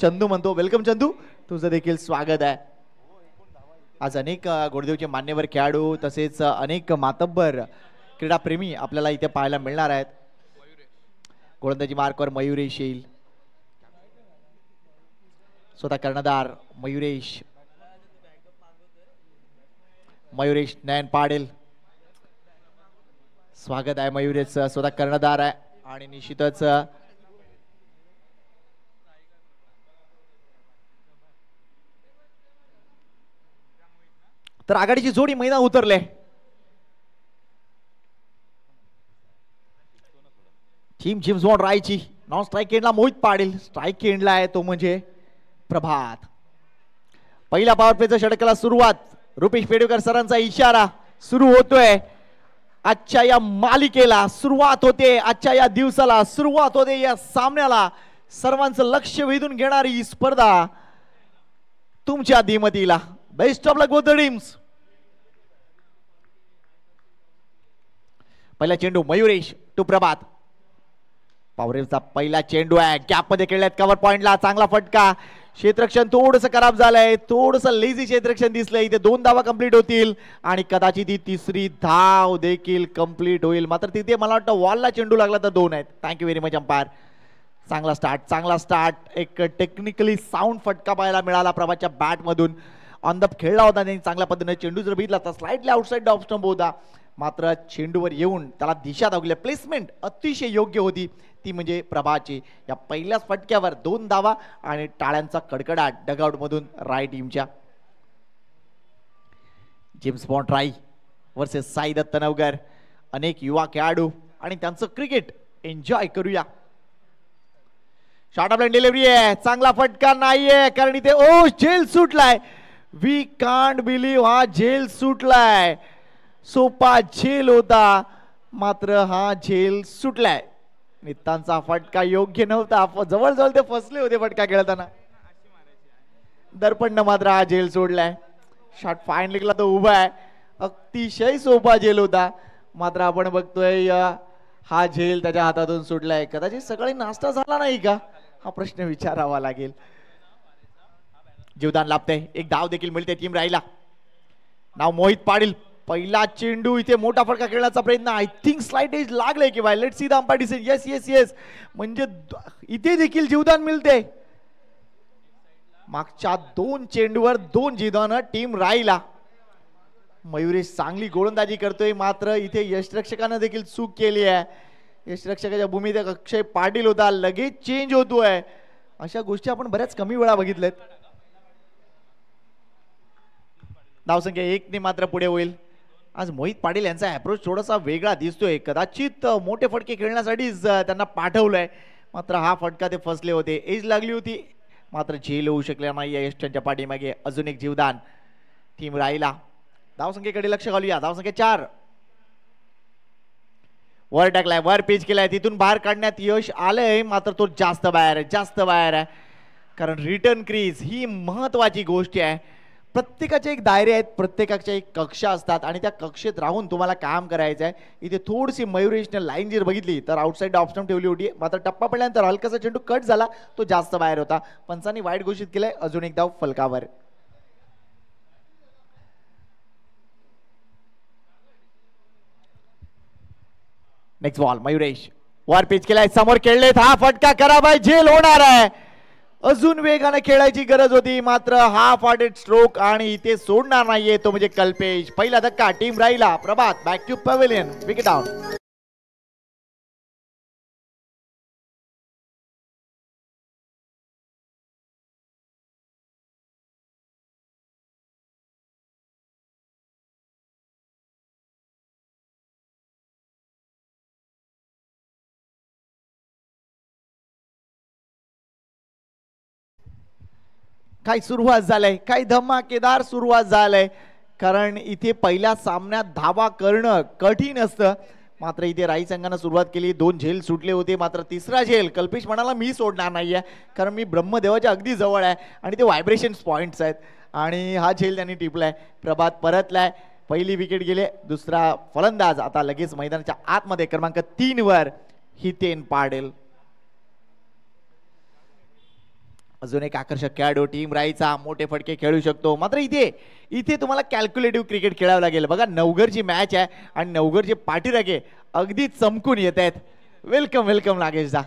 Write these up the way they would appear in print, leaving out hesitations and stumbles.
चंदू म्हणतो. वेलकम चंदू, तुझं देखील स्वागत आहे. आज अनेक गोडदेवचे मान्यवर खेळाडू तसेच अनेक मातब्बर क्रीडाप्रेमी आपल्याला इथे पाहायला मिळणार आहेत. गोलंदाजी मार्कवर मयुरेश येईल. स्वतः कर्णधार मयुरेश नयन पाटील. स्वागत आहे मयुरेशचं. स्वतः कर्णधार आहे आणि निश्चितच तर आघाडीची जोडी मैदान उतरले. टीम जिम्स बॉन्ड रायची नॉन स्ट्राईक एंडला मोहित पाटील, स्ट्राईक एंडला आहे तो म्हणजे प्रभात. पहिल्या पॉवर प्लेच्या षटकाला सुरुवात. रुपेश पेडवेकर सरांचा इशारा सुरू होतोय. आजच्या या मालिकेला सुरुवात होते, आजच्या या दिवसाला सुरुवात होते, या सामन्याला सर्वांचं लक्ष वेधून घेणारी ही स्पर्धा तुमच्या दिमतीला. Best of luck both the teams. पहिला चेंडू मयुरेश टू प्रभात. पॉवरेलचा पहिला चेंडू आहे, गॅप मध्ये खेळल्यात कव्हर पॉइंटला. चांगला फटका. क्षेत्ररक्षण थोडंसं खराब झालंय, थोडंसं लेझी क्षेत्ररक्षण दिसलंय. इथे 2 धावा कंप्लीट होतील आणि कदाचित ही तिसरी धाव देखील कंप्लीट होईल. मात्र तिथे मला वाटतं वॉलला चेंडू लागला तर 2 आहेत. Thank you very much umpire. चांगला स्टार्ट. एक टेक्निकली साऊंड फटका पाहायला मिळाला प्रभातच्या बॅट मधून. ऑन द खेळला होता त्यांनी चांगल्या पद्धतीने. चेंडू जर बघितला तर स्लाइटली आउटसाइड ऑफ स्टंप होता, मात्र चेंडूवर येऊन त्याला दिशा दाखवली. प्लेसमेंट अतिशय योग्य होती ती म्हणजे प्रभाची. या पहिल्याच फटक्यावर 2 धावा आणि टाळ्यांचा कडकडाट डगआउट मधून राय टीमच्या. James Bond Rai versus Sai Datt Navgar. अनेक युवा खेळाडू आणि त्यांचं क्रिकेट एन्जॉय करूया. शॉर्ट ऑफ लाईन डिलिव्हरी आहे. चांगला फटका नाहीये कारण इथे ओ झेल सुटलाय. वी कांट बिलीव्ह हा झेल सुटलाय. सोपा झेल होता मात्र हा झेल सुटलाय. नित्तांचा फटका योग्य नव्हता. जवळजवळ ते फसले होते फटका खेळताना. दर्पण मात्र हा झेल सोडलाय. शॉट फाईन लेगला तो उभा आहे. अतिशय सोपा झेल होता मात्र आपण बघतोय हा झेल त्याच्या हातातून सुटलाय. कदाचित सकाळी नाश्ता झाला नाही का हा प्रश्न विचारावा लागेल. जीवदान लाभते. एक धाव देखील मिळते टीम राहिला. नाव मोहित पाटील. पहिला चेंडू इथे मोठा फटका खेळण्याचा प्रयत्न. आय थिंक स्लाइट एज लागले किंवा let's see the umpire decision. Yes yes yes म्हणजे इथे देखील जीवदान मिळते. मागच्या 2 चेंडूवर 2 जीवदान टीम राहिला. मयुरेश चांगली गोलंदाजी करतोय मात्र इथे यष्टरक्षकानं देखील चूक केली आहे. यष्टरक्षकाच्या भूमिकेत अक्षय पाटील होता, लगेच चेंज होतोय. अशा गोष्टी आपण बऱ्याच कमी वेळा बघितल्यात. धावसंख्या 1 ने मात्र पुढे होईल. आज मोहित पाटील यांचा अप्रोच थोडासा वेगळा दिसतोय. कदाचित मोठे फटके खेळण्यासाठीच त्यांना पाठवलंय मात्र हा फटका ते फसले होते. एज लागली होती मात्र झेल होऊ शकले नाही. यष्टांच्या पाठीमागे अजून एक जीवदान टीम राहिला. धावसंख्येकडे लक्ष घालूया. धावसंख्या 4. वर टाकलाय, वर पिच केलाय, तिथून बाहेर काढण्यात यश आलंय मात्र तो जास्त बाहेर आहे कारण रिटर्न क्रीज ही महत्वाची गोष्ट आहे. प्रत्येकाचे एक दायरे आहेत, प्रत्येकाच्या एक कक्षा असतात आणि त्या कक्षेत राहून तुम्हाला काम करायचं आहे. इथे थोडीशी मयुरेशने लाईन जर बघितली तर आउटसाइड ऑफ स्टंप ठेवली होती मात्र टप्पा पडल्यानंतर हलकासा चेंडू कट झाला, तो जास्त बाहेर होता. पंचांनी वाईट घोषित केलंय. अजून एक धाव फलकावर. Next ball Mayuresh. वर पिच केलाय, समोर खेळलेत. हा फटका खराब आहे, झेल होणार आहे. अजून वेगाने खेळायची गरज होती मात्र हा फॉर्डेड स्ट्रोक आणि इथे सोडणार नाहीये तो म्हणजे कल्पेश. पहिला धक्का टीम राहिला. Prabhat back to pavilion. Wicket out. काही सुरुवात झालंय, काही धमाकेदार सुरुवात झालंय कारण इथे पहिल्या सामन्यात धावा करणं कठीण असतं मात्र इथे राई संघाने सुरुवात केली. 2 झेल सुटले होते मात्र तिसरा झेल कल्पेश म्हणाला मी सोडणार नाहीये कारण मी ब्रह्मदेवाच्या अगदी जवळ आहे आणि ते व्हायब्रेशन पॉइंट्स आहेत आणि हा झेल त्यांनी टिपलाय. प्रभात परतलाय. पहिली विकेट गेले. दुसरा फलंदाज आता लगेच मैदानाच्या आतमध्ये क्रमांक 3 वर हितेन पाटील. अजून एक आकर्षक खेळाडू टीम राईचा मोठे फटके खेळू शकतो. मात्र इथे इथे तुम्हाला कॅल्क्युलेटिव्ह क्रिकेट खेळावं लागेल. बघा नवघरची मॅच आहे आणि नवघरचे पाठीराखे अगदी चमकून येत आहेत. वेलकम वेलकम नागेश दा.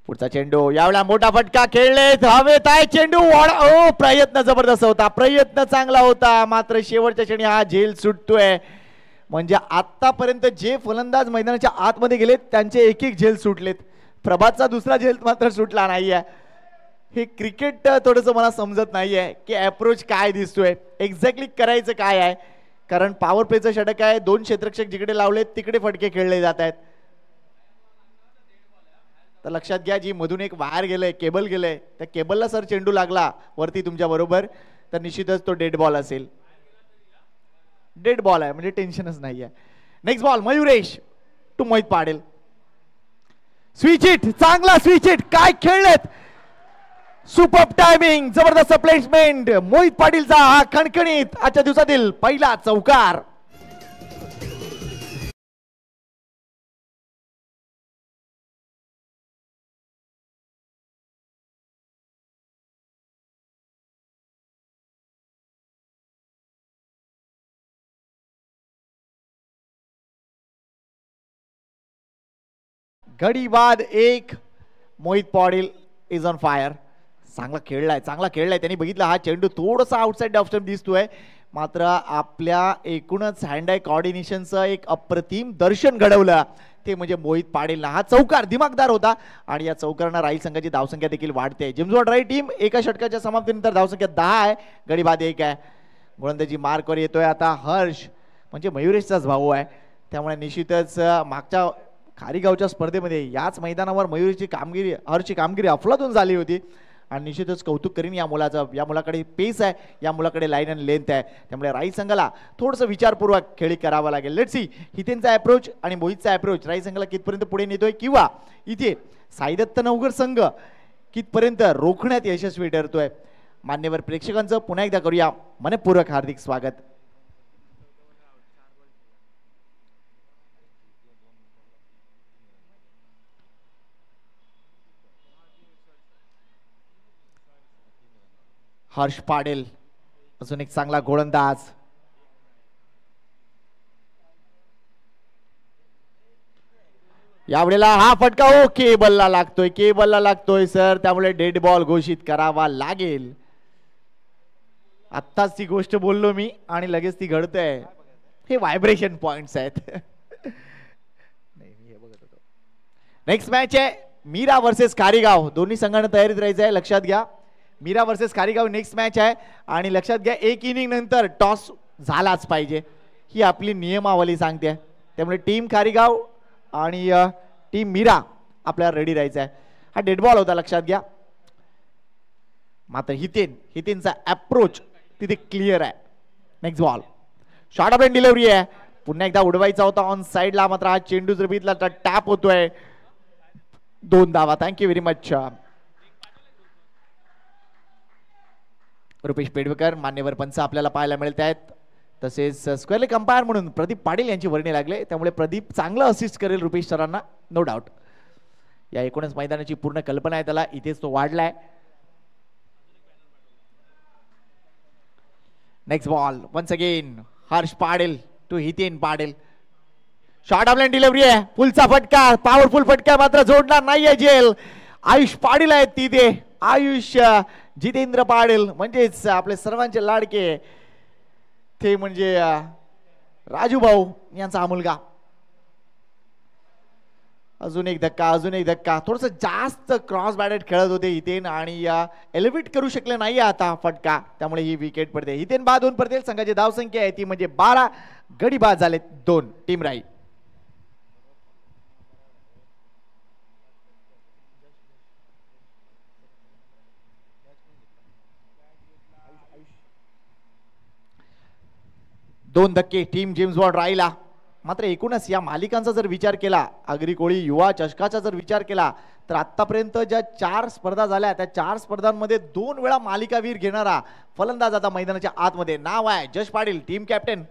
पुढचा चेंडू यावेळेला मोठा फटका खेळलेत हवेत आहे चेंडू. ओ प्रयत्न जबरदस्त होता, प्रयत्न चांगला होता, मात्र शेवटच्या क्षणी हा झेल सुटतोय. म्हणजे आतापर्यंत जे फलंदाज मैदानाच्या आतमध्ये गेलेत त्यांचे एक एक झेल सुटलेत. प्रभातचा दुसरा झेल मात्र सुटला नाहीये. हे क्रिकेट थोडंसं मला समजत नाहीये की अप्रोच काय दिसतोय, एक्झॅक्टली करायचं काय आहे. कारण पॉवर प्लेचं षटक आहे, 2 क्षेत्ररक्षक जिकडे लावलेत तिकडे फटके खेळले जात आहेत. तर लक्षात घ्या जी मधून एक वायर गेलंय, केबल गेलंय, त्या केबलला सर चेंडू लागला वरती तुमच्या बरोबर तर निश्चितच तो डेड बॉल असेल. डेड बॉल आहे म्हणजे टेन्शनच नाहीये. Next ball Mayuresh to Mohit Patil. Switch hit, चांगला स्विच हिट, काय खेळलेत, सुपर टायमिंग, जबरदस्त प्लेसमेंट. मोहित पाटीलचा हा खणखणीत आजच्या दिवसातील पहिला चौकार. घडी बाद 1. Mohit Patil is on fire. चांगला खेळलाय, चांगला खेळलाय. त्यांनी बघितला हा चेंडू थोडासा आउटसाइड ऑफ स्टंप दिसतोय, मात्र आपल्या एकूणच हँड आय कॉर्डिनेशनचं एक अप्रतिम दर्शन घडवलं ते म्हणजे मोहित पाटीलला. हा चौकार दिमागदार होता आणि या चौकारांना राहील संघाची धावसंख्या देखील वाढते. जेम्स बॉन्ड राईट टीम एका षटकाच्या समाप्तीनंतर धावसंख्या 10 आहे, गडी बाद 1 आहे. गोलंदाजी मार्कवर येतोय आता हर्ष, म्हणजे मयुरेशचाच भाऊ आहे, त्यामुळे निश्चितच मागच्या खारीगावच्या स्पर्धेमध्ये याच मैदानावर मयुरेशची कामगिरी, हर्षची कामगिरी अफलातून झाली होती आणि निश्चितच कौतुक करीन या मुलाचं. या मुलाकडे पेस आहे, या मुलाकडे लाईन आणि लेंथ आहे, त्यामुळे राई संघाला थोडंसं विचारपूर्वक खेळी करावा लागेल. लेट्स सी हितेनचा अप्रोच आणि मोहितचा अप्रोच राई संघाला कितपर्यंत पुढे नेतोय किंवा इथे साईदत्त नवघर संघ कितपर्यंत रोखण्यात यशस्वी ठरतोय. मान्यवर प्रेक्षकांचं पुन्हा एकदा करूया मनपूर्वक हार्दिक स्वागत. हर्ष पाटील अजून एक चांगला गोलंदाज. यावेळेला हा फटका ओ केबलला लागतोय, केबलला लागतोय सर, त्यामुळे डेड बॉल घोषित करावा लागेल. आत्ताच ती गोष्ट बोललो मी आणि लगेच ती घडतंय. हे व्हायब्रेशन पॉइंट्स आहेत. नेक्स्ट मॅच आहे मीरा वर्सेस कारीगाव. दोन्ही संघांना तयारीत राहायचं आहे, लक्षात घ्या. मीरा वर्सेस कारीगाव नेक्स्ट मॅच आहे आणि लक्षात घ्या एक इनिंग नंतर टॉस झालाच पाहिजे, ही आपली नियमावली सांगते. त्यामुळे टीम कारीगाव आणि टीम मीरा आपल्याला रेडी राहायचं आहे. हा डेड बॉल होता लक्षात घ्या, मात्र हितेनचा अप्रोच तिथे क्लिअर आहे. Next ball short of delivery आहे, पुन्हा एकदा उडवायचा होता ऑन साइडला, मात्र हा चेंडू जर बघितला तर टॅप होतोय. 2 धावा. Thank you very much. Rupesh Pedvekar मान्यवर पंच आपल्याला पाहायला मिळत आहेत. तसेच स्क्वेअरली कंपायर म्हणून प्रदीप पाटील यांची वर्णी लागले, त्यामुळे प्रदीप चांगलं असिस्ट करेल रुपेश सरांना, नो डाऊट. या एकूणच मैदानाची पूर्ण कल्पना आहे त्याला, इथेच तो वाढलाय. Next ball once again Harsh Patil to Hiten Patil. Short of line delivery आहे, फुलचा फटका, पॉवरफुल फटका, मात्र जोडणार नाहीये झेल. आयुष पाटील आहेत तिथे, आयुष जितेंद्र पाटील म्हणजेच आपले सर्वांचे लाडके ते म्हणजे राजू भाऊ यांचा हा मुलगा. अजून एक धक्का, अजून एक धक्का, थोडस जास्त क्रॉस बॅटेड खेळत होते हितेन आणि एलिव्हेट करू शकले नाही आता फटका, त्यामुळे ही विकेट पडते. हितेन बाद होऊन पडतील. संघाची धावसंख्या आहे ती म्हणजे 12, गडी बाद झाले 2. टीम राई. दोन धक्के टीम जेम्स बॉन्ड राहिला, मात्र एकूणच या मालिकांचा जर विचार केला, आगरी कोळी युवा चषकाचा जर विचार केला, तर आतापर्यंत ज्या 4 स्पर्धा झाल्या त्या 4 स्पर्धांमध्ये 2 वेळा मालिकावीर घेणारा फलंदाज आता मैदानाच्या आतमध्ये नाव आहे जश पाटील, टीम कॅप्टन.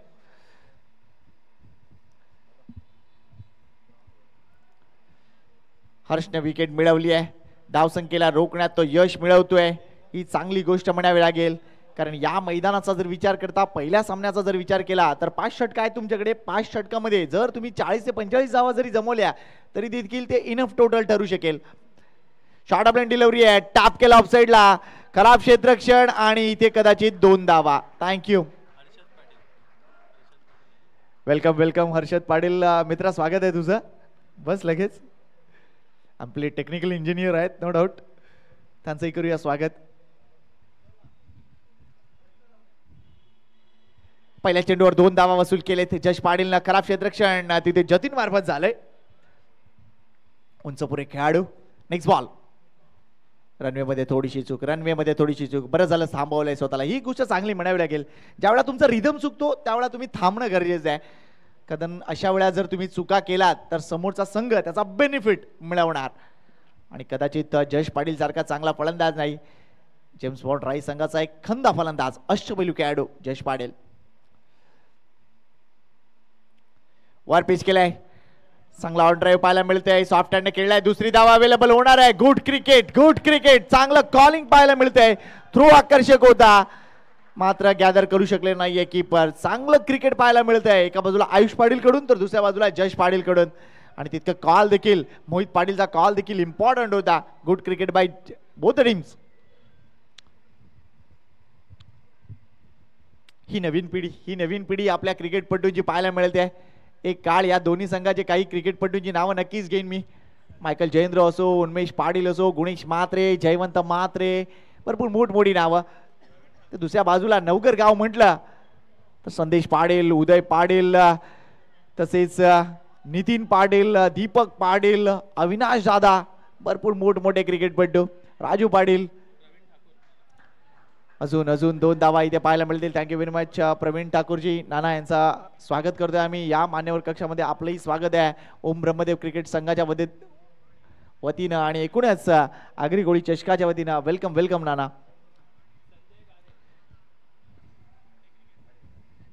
हर्षने विकेट मिळवली आहे. धावसंख्येला रोखण्यात तो यश मिळवतोय, ही चांगली गोष्ट म्हणावी लागेल. कारण या मैदानाचा जर विचार करता, पहिल्या सामन्याचा जर विचार केला तर 5 षटक आहे तुमच्याकडे. 5 षटकामध्ये जर तुम्ही 40 ते 45 धावा जरी जमवल्या तरी देखील ते इनफ टोटल ठरू शकेल. शॉर्ट ऑफ डिलिव्हरी आहे, टाप केला ऑफसाईडला, खराब क्षेत्ररक्षण आणि इथे कदाचित 2 धावा. Thank you, welcome welcome Harshad Patil मित्रा, स्वागत आहे तुझं. बस लगेच, आपले टेक्निकल इंजिनियर आहेत नो डाऊट, त्यांचंही करूया स्वागत. पहिल्या चेंडूवर 2 धावा वसूल केले जश पाटीलनं. खराब क्षेत्ररक्षण तिथे जतीन मार्फत झालंय. उंच पुरे खेळाडू. Next ball. रनवे मध्ये थोडीशी चूक, रनवे मध्ये थोडीशी चूक. बरं झालं थांबवलंय स्वतःला, ही गोष्ट चांगली म्हणावी लागेल. ज्यावेळेला तुमचा रिदम चुकतो त्यावेळेला तुम्ही थांबणं गरजेचं आहे. कारण अशा वेळा जर तुम्ही चुका केलात तर समोरचा संघ त्याचा बेनिफिट मिळवणार. आणि कदाचित जश पाटील सारखा चांगला फलंदाज नाही, जेम्स बॉन्ड राई संघाचा एक खंदा फलंदाज, अष्टपैलू खेळाडू जश पाटील. वर पिच केलाय, चांगला ऑन ड्राईव्ह पाहायला मिळतंय. सॉफ्ट हँडने खेळलाय, दुसरी धाव अवेलेबल होणार आहे. गुड क्रिकेट, गुड क्रिकेट, चांगलं कॉलिंग पाहायला मिळतंय. थ्रो आकर्षक होता मात्र गॅदर करू शकले नाहीये कीपर. चांगलं क्रिकेट पाहायला मिळतंय, एका बाजूला आयुष पाटील कडून तर दुसऱ्या बाजूला जश पाटील कडून. आणि तितकं कॉल देखील, मोहित पाटीलचा कॉल देखील इम्पॉर्टंट होता. Good cricket by both teams. ही नवीन पिढी आपल्या क्रिकेटपटूंची पाहायला मिळते. एक काळ या दोन्ही संघाचे काही क्रिकेटपटूंची नावं नक्कीच घेईन मी. मायकल जयेंद्र असो, उन्मेष पाटील असो, गुणेश म्हात्रे, जयवंत म्हात्रे, भरपूर मोठमोठी नावं. तर दुसऱ्या बाजूला नवकर गाव म्हटलं तर संदेश पाटील, उदय पाटील, तसेच नितीन पाटील, दीपक पाटील, अविनाश दादा, भरपूर मोठमोठे क्रिकेटपटू, राजू पाटील. अजून 2 धावा इथे पाहायला मिळतील. Thank you very much Pravin Thakurji, नाना यांचा स्वागत करतोय आम्ही या मान्यवर कक्षामध्ये. आपलंही स्वागत आहे ओम ब्रह्मदेव क्रिकेट संघाच्या वतीनं आणि एकूणच आगरी कोळी चषकाच्या वतीनं. वेलकम वेलकम नाना.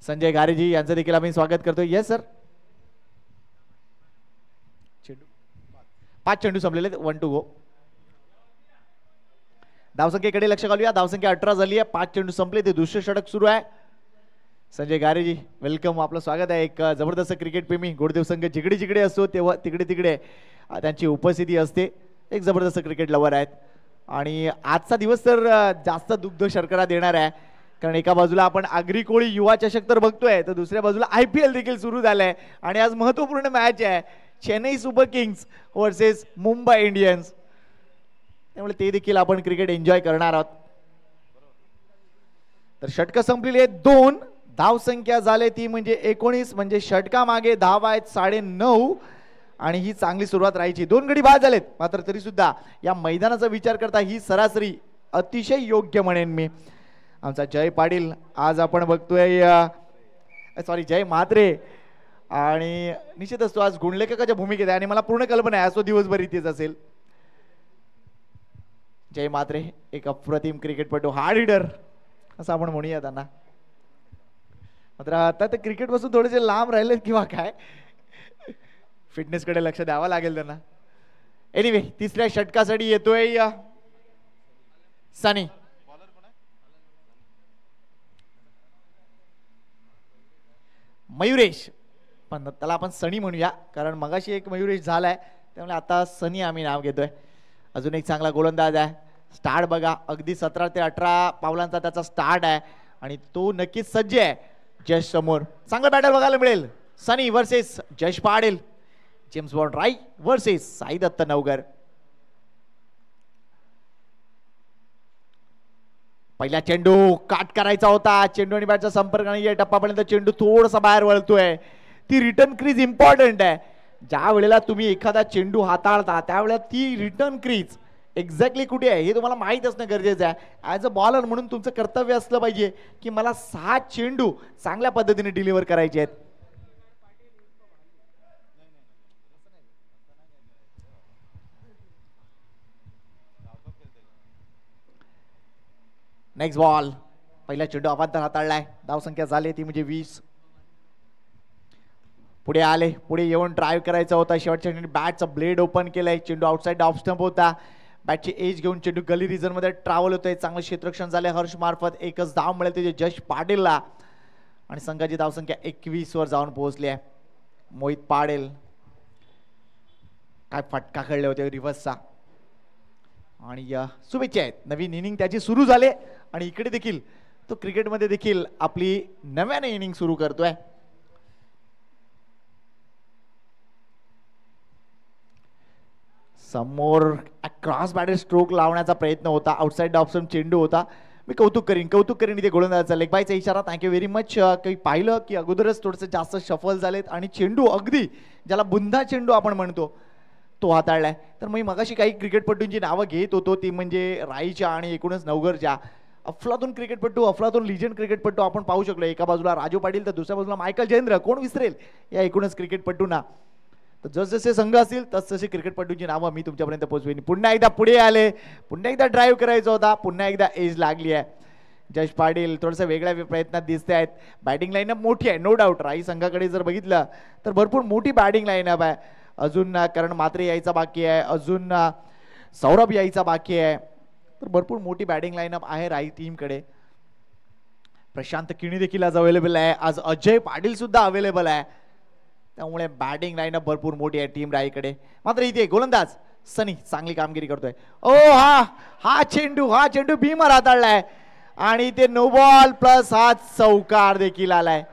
संजय गारेजी यांचं देखील आम्ही स्वागत करतोय. Yes sir. 5 चेंडू संपलेले, 1 to go. धावसंख्येकडे लक्ष घालूया. धावसंख्या 18 झाली आहे, 5 चेंडू संपले, ते दुसरे षटक सुरू आहे. संजय गारेजी वेलकम, आपलं स्वागत आहे. एक जबरदस्त क्रिकेट प्रेमी, गोडदेव संघ जिकडे जिकडे असतो तेव्हा तिकडे त्यांची उपस्थिती असते. एक जबरदस्त क्रिकेट लवर आहेत. आणि आजचा दिवस तर जास्त दुग्ध शर्करा देणार आहे, कारण एका बाजूला आपण आगरी कोळी युवा चषक तर बघतोय, तर दुसऱ्या बाजूला IPL देखील सुरू झालंय. आणि आज महत्वपूर्ण मॅच आहे, Chennai super Kings versus Mumbai Indians. त्यामुळे ते देखील आपण क्रिकेट एन्जॉय करणार आहोत. तर षटक संपलेली आहेत 2, धावसंख्या झाले ती म्हणजे 19, म्हणजे षटका मागे धावा आहेत 9.5. आणि ही चांगली सुरुवात राहायची. 2 गडी बाद झालेत, मात्र तरी सुद्धा या मैदानाचा विचार करता ही सरासरी अतिशय योग्य म्हणेन मी. आमचा जय पाटील आज आपण बघतोय, सॉरी जय म्हात्रे, आणि निश्चितच तो आज गुणलेखकाच्या भूमिकेत आहे आणि मला पूर्ण कल्पना आहे असो दिवसभर इथेच असेल. जय म्हात्रे एक अप्रतिम क्रिकेटपटू, हार्ड हिटर असं आपण म्हणूया त्यांना. मात्र आता ते क्रिकेट पासून थोडेसे लांब राहिले किंवा काय, फिटनेस कडे लक्ष द्यावं लागेल त्यांना. एनिवे, तिसऱ्या षटकासाठी येतोय सनी. मयुरेश, पण त्याला आपण सनी म्हणूया कारण मगाशी एक मयुरेश झालाय, त्यामुळे आता सनी आम्ही नाव घेतोय. अजून एक चांगला गोलंदाज आहे. स्टार्ट बघा, अगदी 17 ते 18 पावलांचा त्याचा स्टार्ट आहे आणि तो नक्कीच सज्ज आहे जश समोर. चांगला बॅटल बघायला मिळेल. सनी वर्सेस जश पाटील, जेम्स बॉन्ड राई वर्सेस साई दत्त नवगर. पहिला चेंडू काट करायचा होता, चेंडू आणि बॅटचा संपर्क नाही आहे. टप्पापर्यंत चेंडू थोडासा बाहेर वळतोय. ती रिटर्न क्रीज इम्पॉर्टंट आहे. ज्या वेळेला तुम्ही एखादा चेंडू हाताळता त्यावेळेला ती रिटर्न क्रीज एक्झॅक्टली कुठे आहे हे तुम्हाला माहीत असणं गरजेचं आहे. ॲज अ बॉलर म्हणून तुमचं कर्तव्य असलं पाहिजे की मला 6 चेंडू चांगल्या पद्धतीने डिलिव्हर करायचे आहेत. Next ball. पहिला चेंडू अवांतर हाताळलाय. धावसंख्या झाली ती म्हणजे 20. पुढे आले. पुढे येऊन ड्राईव्ह करायचा होता. शेवटच्या बॅटचा ब्लेड ओपन केलाय. चेंडू आउटसाइड ऑफ स्टंप होता. बॅटची एज घेऊन चेंडू गली रिजन मध्ये ट्रॅव्हल होतोय. चांगलं क्षेत्ररक्षण झालंय हर्ष मार्फत. एकच धाव मिळेल त्याचे जश पाटीलला आणि संघाची धावसंख्या 21 वर जाऊन पोहोचली आहे. मोहित पाटील काय फटका खेळले होते रिव्हर्सचा आणि शुभेच्छा आहेत. नवीन इनिंग त्याची सुरू झाले आणि इकडे देखील तो क्रिकेटमध्ये देखील आपली नव्याने इनिंग सुरू करतोय. समोर क्रॉस बॅटर स्ट्रोक लावण्याचा प्रयत्न होता. आउटसाइड ऑप्शन चेंडू होता. मी कौतुक करीन इथे गोलंदाजाचा लेगबायचा इशारा. Thank you very much. काही पाहिलं की अगोदरच थोडंसं जास्त शफल झालेत आणि चेंडू अगदी ज्याला बुंदा चेंडू आपण म्हणतो तो हाताळलाय. तर मी मगाशी काही क्रिकेटपटूंची नावं घेत होतो ती म्हणजे राईच्या आणि एकूणच नवघरच्या. अफलातून क्रिकेटपटू, अफलातून लिजंड क्रिकेटपटू आपण पाहू शकलो. एका बाजूला राजू पाटील तर दुसऱ्या बाजूला मायकल जयेंद्र. कोण विसरेल या एकूणच क्रिकेटपटूंना. तर जसजसे संघ असतील तसतसे क्रिकेटपटूंची नावं मी तुमच्यापर्यंत पोहोचवेन. पुन्हा एकदा पुढे आले. पुन्हा एकदा ड्राईव्ह करायचा होता. पुन्हा एकदा एज लागली आहे. जश पाटील थोडंसं वेगळ्या प्रयत्नात दिसत आहेत. बॅटिंग लाईनअप मोठी आहे नो डाऊट. राई संघाकडे जर बघितलं तर भरपूर मोठी बॅटिंग लाईनअप आहे. अजून करण म्हात्रे यायचा बाकी आहे. अजून सौरभ यायचा बाकी आहे. तर भरपूर मोठी बॅटिंग लाईनअप आहे राई टीमकडे. प्रशांत किणी देखील आज अवेलेबल आहे. आज अजय पाटील सुद्धा अवेलेबल आहे. त्यामुळे बॅटिंग लाईनअप भरपूर मोठी आहे टीम राईकडे. मात्र इथे गोलंदाज सनी चांगली कामगिरी करतोय. ओ हा चेंडू भीमर हाताळलाय आणि ते नो बॉल प्लस हा चौकार देखील आलाय.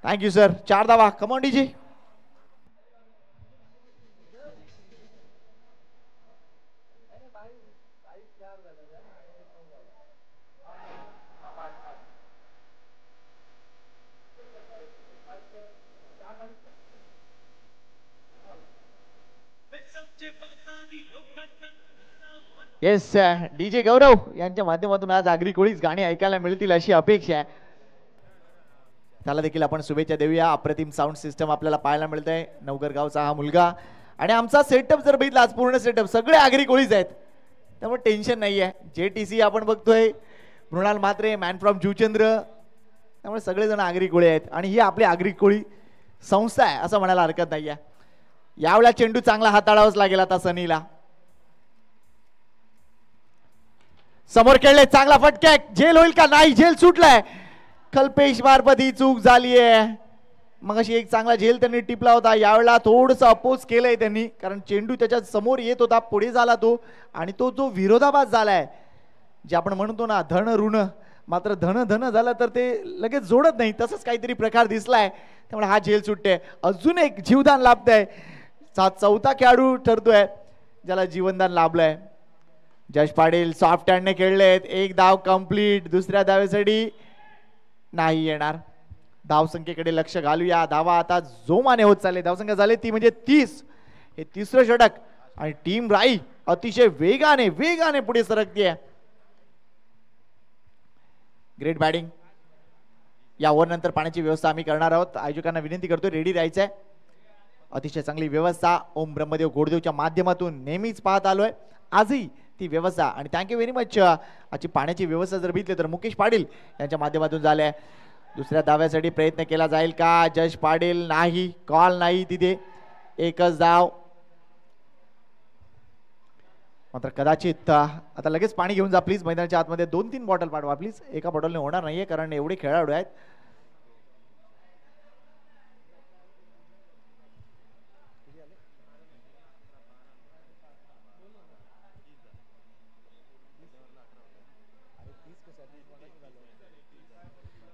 Thank you sir. 4 धावा. कमॉन डीजी. येस डीजे गौरव यांच्या माध्यमातून आज आगरी कोळीच गाणी ऐकायला मिळतील अशी अपेक्षा आहे. त्याला देखील आपण शुभेच्छा देऊया. अप्रतिम साऊंड सिस्टम आपल्याला पाहायला मिळतंय. नवघर गावचा हा मुलगा आणि आमचा सेटअप जर बघितला आज पूर्ण सेटअप सगळे आगरी कोळीच आहेत. त्यामुळे टेन्शन नाही आहे. JTC आपण बघतोय. Mrunal Mhatre man from Juchandra. त्यामुळे सगळेजण आगरी कोळी आहेत आणि ही आपली आगरी कोळी संस्था आहे असं म्हणायला हरकत नाही आहे. यावेळेला चेंडू चांगला हाताळावाच लागेल आता सनीला. समोर खेळले. चांगला फटका. झेल होईल का नाही. झेल सुटलाय. कल्पेश मार्फत ही चूक झाली आहे. मग अशी एक चांगला झेल त्यांनी टिपला होता. यावेळेला थोडस अपोज केलंय त्यांनी कारण चेंडू त्याच्या समोर येत होता. पुढे झाला तो आणि तो जो विरोधाभास झालाय जे आपण म्हणतो ना धन ऋण. मात्र धन झालं तर ते लगेच जोडत नाही. तसंच काहीतरी प्रकार दिसलाय. त्यामुळे हा झेल सुटते. अजून एक जीवदान लाभतंय. चौथा खेळाडू ठरतोय ज्याला जीवनदान लाभलंय. जश पाटील सॉफ्ट हँडने खेळलेत. एक धाव कंप्लीट. दुसऱ्या धावेसाठी नाही येणार. धावसंख्येकडे लक्ष घालूया. धावा आता जोमाने होत चालले. धावसंख्या झाली ती म्हणजे 30. हे तिसरं षटक आणि टीम राई अतिशय वेगाने पुढे सरकते. Great batting. या ओव्हर नंतर पाण्याची व्यवस्था आम्ही करणार आहोत. आयोजकांना विनंती करतोय रेडी राहायचंय. अतिशय चांगली व्यवस्था ओम ब्रह्मदेव घोडदेवच्या माध्यमातून नेहमीच पाहत आलोय. आजही ती व्यवस्था आणि थँक्यू व्हेरी मच. आजची पाण्याची व्यवस्था जर बघितली तर मुकेश पाटील यांच्या माध्यमातून झाल्या. दुसऱ्या धाव्यासाठी प्रयत्न केला जाईल का. जश पाटील नाही. कॉल नाही तिथे. एकच धाव. मात्र कदाचित आता लगेच पाणी घेऊन जा प्लीज. मैदानाच्या आतमध्ये 2-3 बॉटल पाठवा प्लीज. एका बॉटलने होणार नाहीये कारण एवढे खेळाडू आहेत.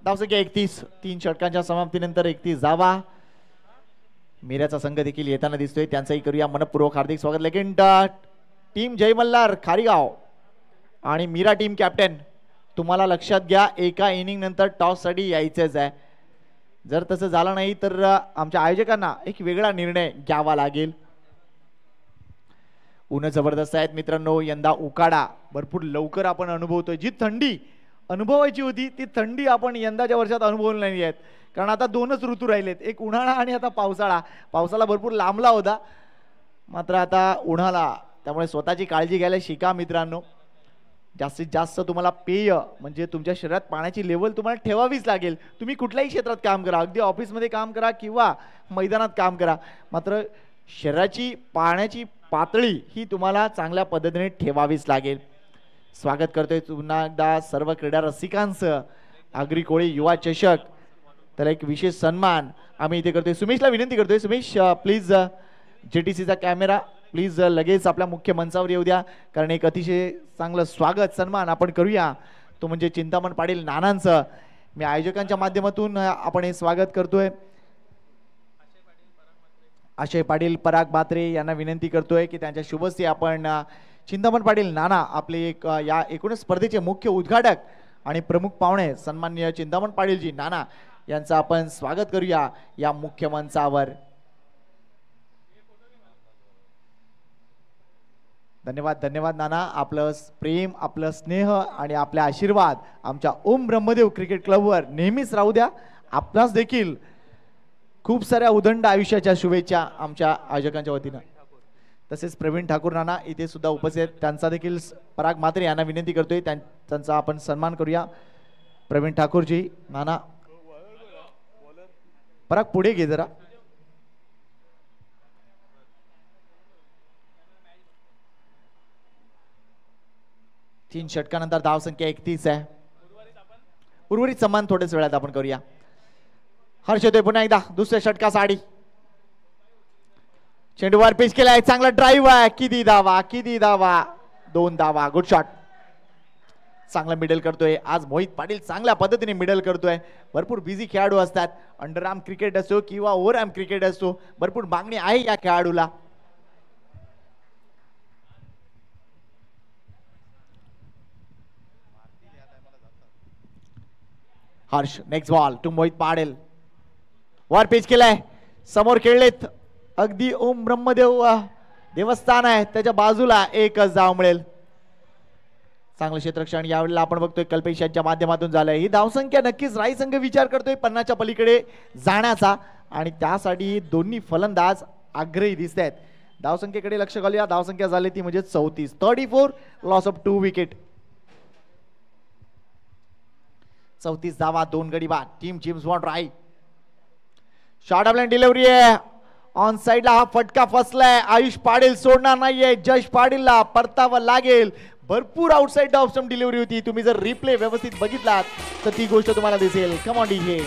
धावसंख्या 31. 3 षटकांच्या समाप्तीनंतर 31 धावा. मीराचा संघ देखील येताना दिसतोय. त्यांचंही करूया मनपूर्वक हार्दिक स्वागत. लेकिन टीम जय मल्हार खारीगाव आणि मीरा टीम कॅप्टन तुम्हाला लक्षात घ्या एका इनिंग नंतर टॉस साठी यायचंच आहे. जर तसं झालं नाही तर आमच्या आयोजकांना एक वेगळा निर्णय घ्यावा लागेल. ऊन जबरदस्त आहेत मित्रांनो. यंदा उकाडा भरपूर लवकर आपण अनुभवतोय. जी थंडी अनुभवायची होती ती थंडी आपण यंदाच्या वर्षात अनुभवली नाही आहेत. कारण आता 2च ऋतू राहिलेत. एक उन्हाळा आणि आता पावसाळा. पावसाला भरपूर लांबला होता मात्र आता उन्हाळा. त्यामुळे स्वतःची काळजी घ्यायला शिका मित्रांनो. जास्तीत जास्त तुम्हाला पेय म्हणजे तुमच्या शरीरात पाण्याची लेवल तुम्हाला ठेवावीच लागेल. तुम्ही कुठल्याही क्षेत्रात काम करा, अगदी ऑफिसमध्ये काम करा किंवा मैदानात काम करा, मात्र शरीराची पाण्याची पातळी ही तुम्हाला चांगल्या पद्धतीने ठेवावीच लागेल. स्वागत करतोय पुन्हा एकदा सर्व क्रीडा रसिकांचं आगरी कोळी युवा चषक. त्याला एक विशेष सन्मान आम्ही इथे करतोय. सुमेशला विनंती करतोय, सुमेश प्लीज JTCचा कॅमेरा प्लीज लगेच आपल्या मुख्य मंचावर येऊ द्या, कारण एक अतिशय चांगलं स्वागत सन्मान आपण करूया, तो म्हणजे चिंतामण पाटील नानांचं. मी आयोजकांच्या माध्यमातून आपण हे स्वागत करतोय. आशय पाटील पराग बात्रे यांना विनंती करतोय की त्यांच्या शुभस्ते आपण चिंतामण पाटील नाना आपले एक या एकूणच स्पर्धेचे मुख्य उद्घाटक आणि प्रमुख पाहुणे सन्माननीय चिंतामण पाटीलजी नाना यांचं आपण स्वागत करूया या मुख्य मंचावर. धन्यवाद धन्यवाद नाना, आपलं प्रेम, आपलं स्नेह आणि आपले आशीर्वाद आमच्या ओम ब्रह्मदेव क्रिकेट क्लबवर नेहमीच राहू द्या. आपणास देखील खूप साऱ्या उदंड आयुष्याच्या शुभेच्छा आमच्या आयोजकांच्या वतीनं. तसेच प्रवीण ठाकूर नाना इथे सुद्धा उपस्थित आहेत, त्यांचा देखील पराग मात्रे यांना विनंती करतोय त्यांचा आपण सन्मान करूया. प्रवीण ठाकूरजी नाना पराग पुढे घे जरा. तीन षटकानंतर धाव संख्या 31 आहे. उर्वरित सन्मान थोड्याच वेळात आपण करूया. हर्ष येतोय पुन्हा एकदा दुसऱ्या षटकासाठी. चेंडूवर पिच केलाय, चांगला ड्राईव्ह आहे, किती धावा किती धावा, 2 धावा, गुड शॉट. चांगला मिडल करतोय आज मोहित पाटील, चांगल्या पद्धतीने मिडल करतोय. भरपूर बिझी खेळाडू असतात, अंडर आर्म क्रिकेट असो किंवा ओव्हर आर्म क्रिकेट असो, भरपूर मागणी आहे या खेळाडूला. Harsh next ball to Mohit Patil. वर पिच केलाय, समोर खेळलेत, अगदी ओम ब्रह्मदेव देवस्थान आहे त्याच्या बाजूला एकच धाव मिळेल. चांगलं क्षेत्ररक्षण यावेळेला आपण बघतोय कल्पेश यांच्या माध्यमातून झालंय. ही धावसंख्या नक्कीच राई संघ विचार करतोय 50च्या पलीकडे जाण्याचा, आणि त्यासाठी दोन्ही फलंदाज आग्रही दिसत आहेत. धावसंख्येकडे लक्ष घालूया. धावसंख्या झाली ती म्हणजे 34 लॉस ऑफ 2 विकेट. 34 धावा, 2 गडी बाद. टीम जेम्स बॉन्ड राई. शॉर्ट ऑफ लाईन डिलिव्हरी आहे, ऑन साइडला हा फटका फसलाय. आयुष पाटील सोडणार नाहीये, जश पाटीलला परतावं लागेल. भरपूर आउटसाइड ऑफ स्टंप डिलिव्हरी होती. तुम्ही जर रिप्ले व्यवस्थित बघितलात तर ती गोष्ट तुम्हाला दिसेल. Come on DJ.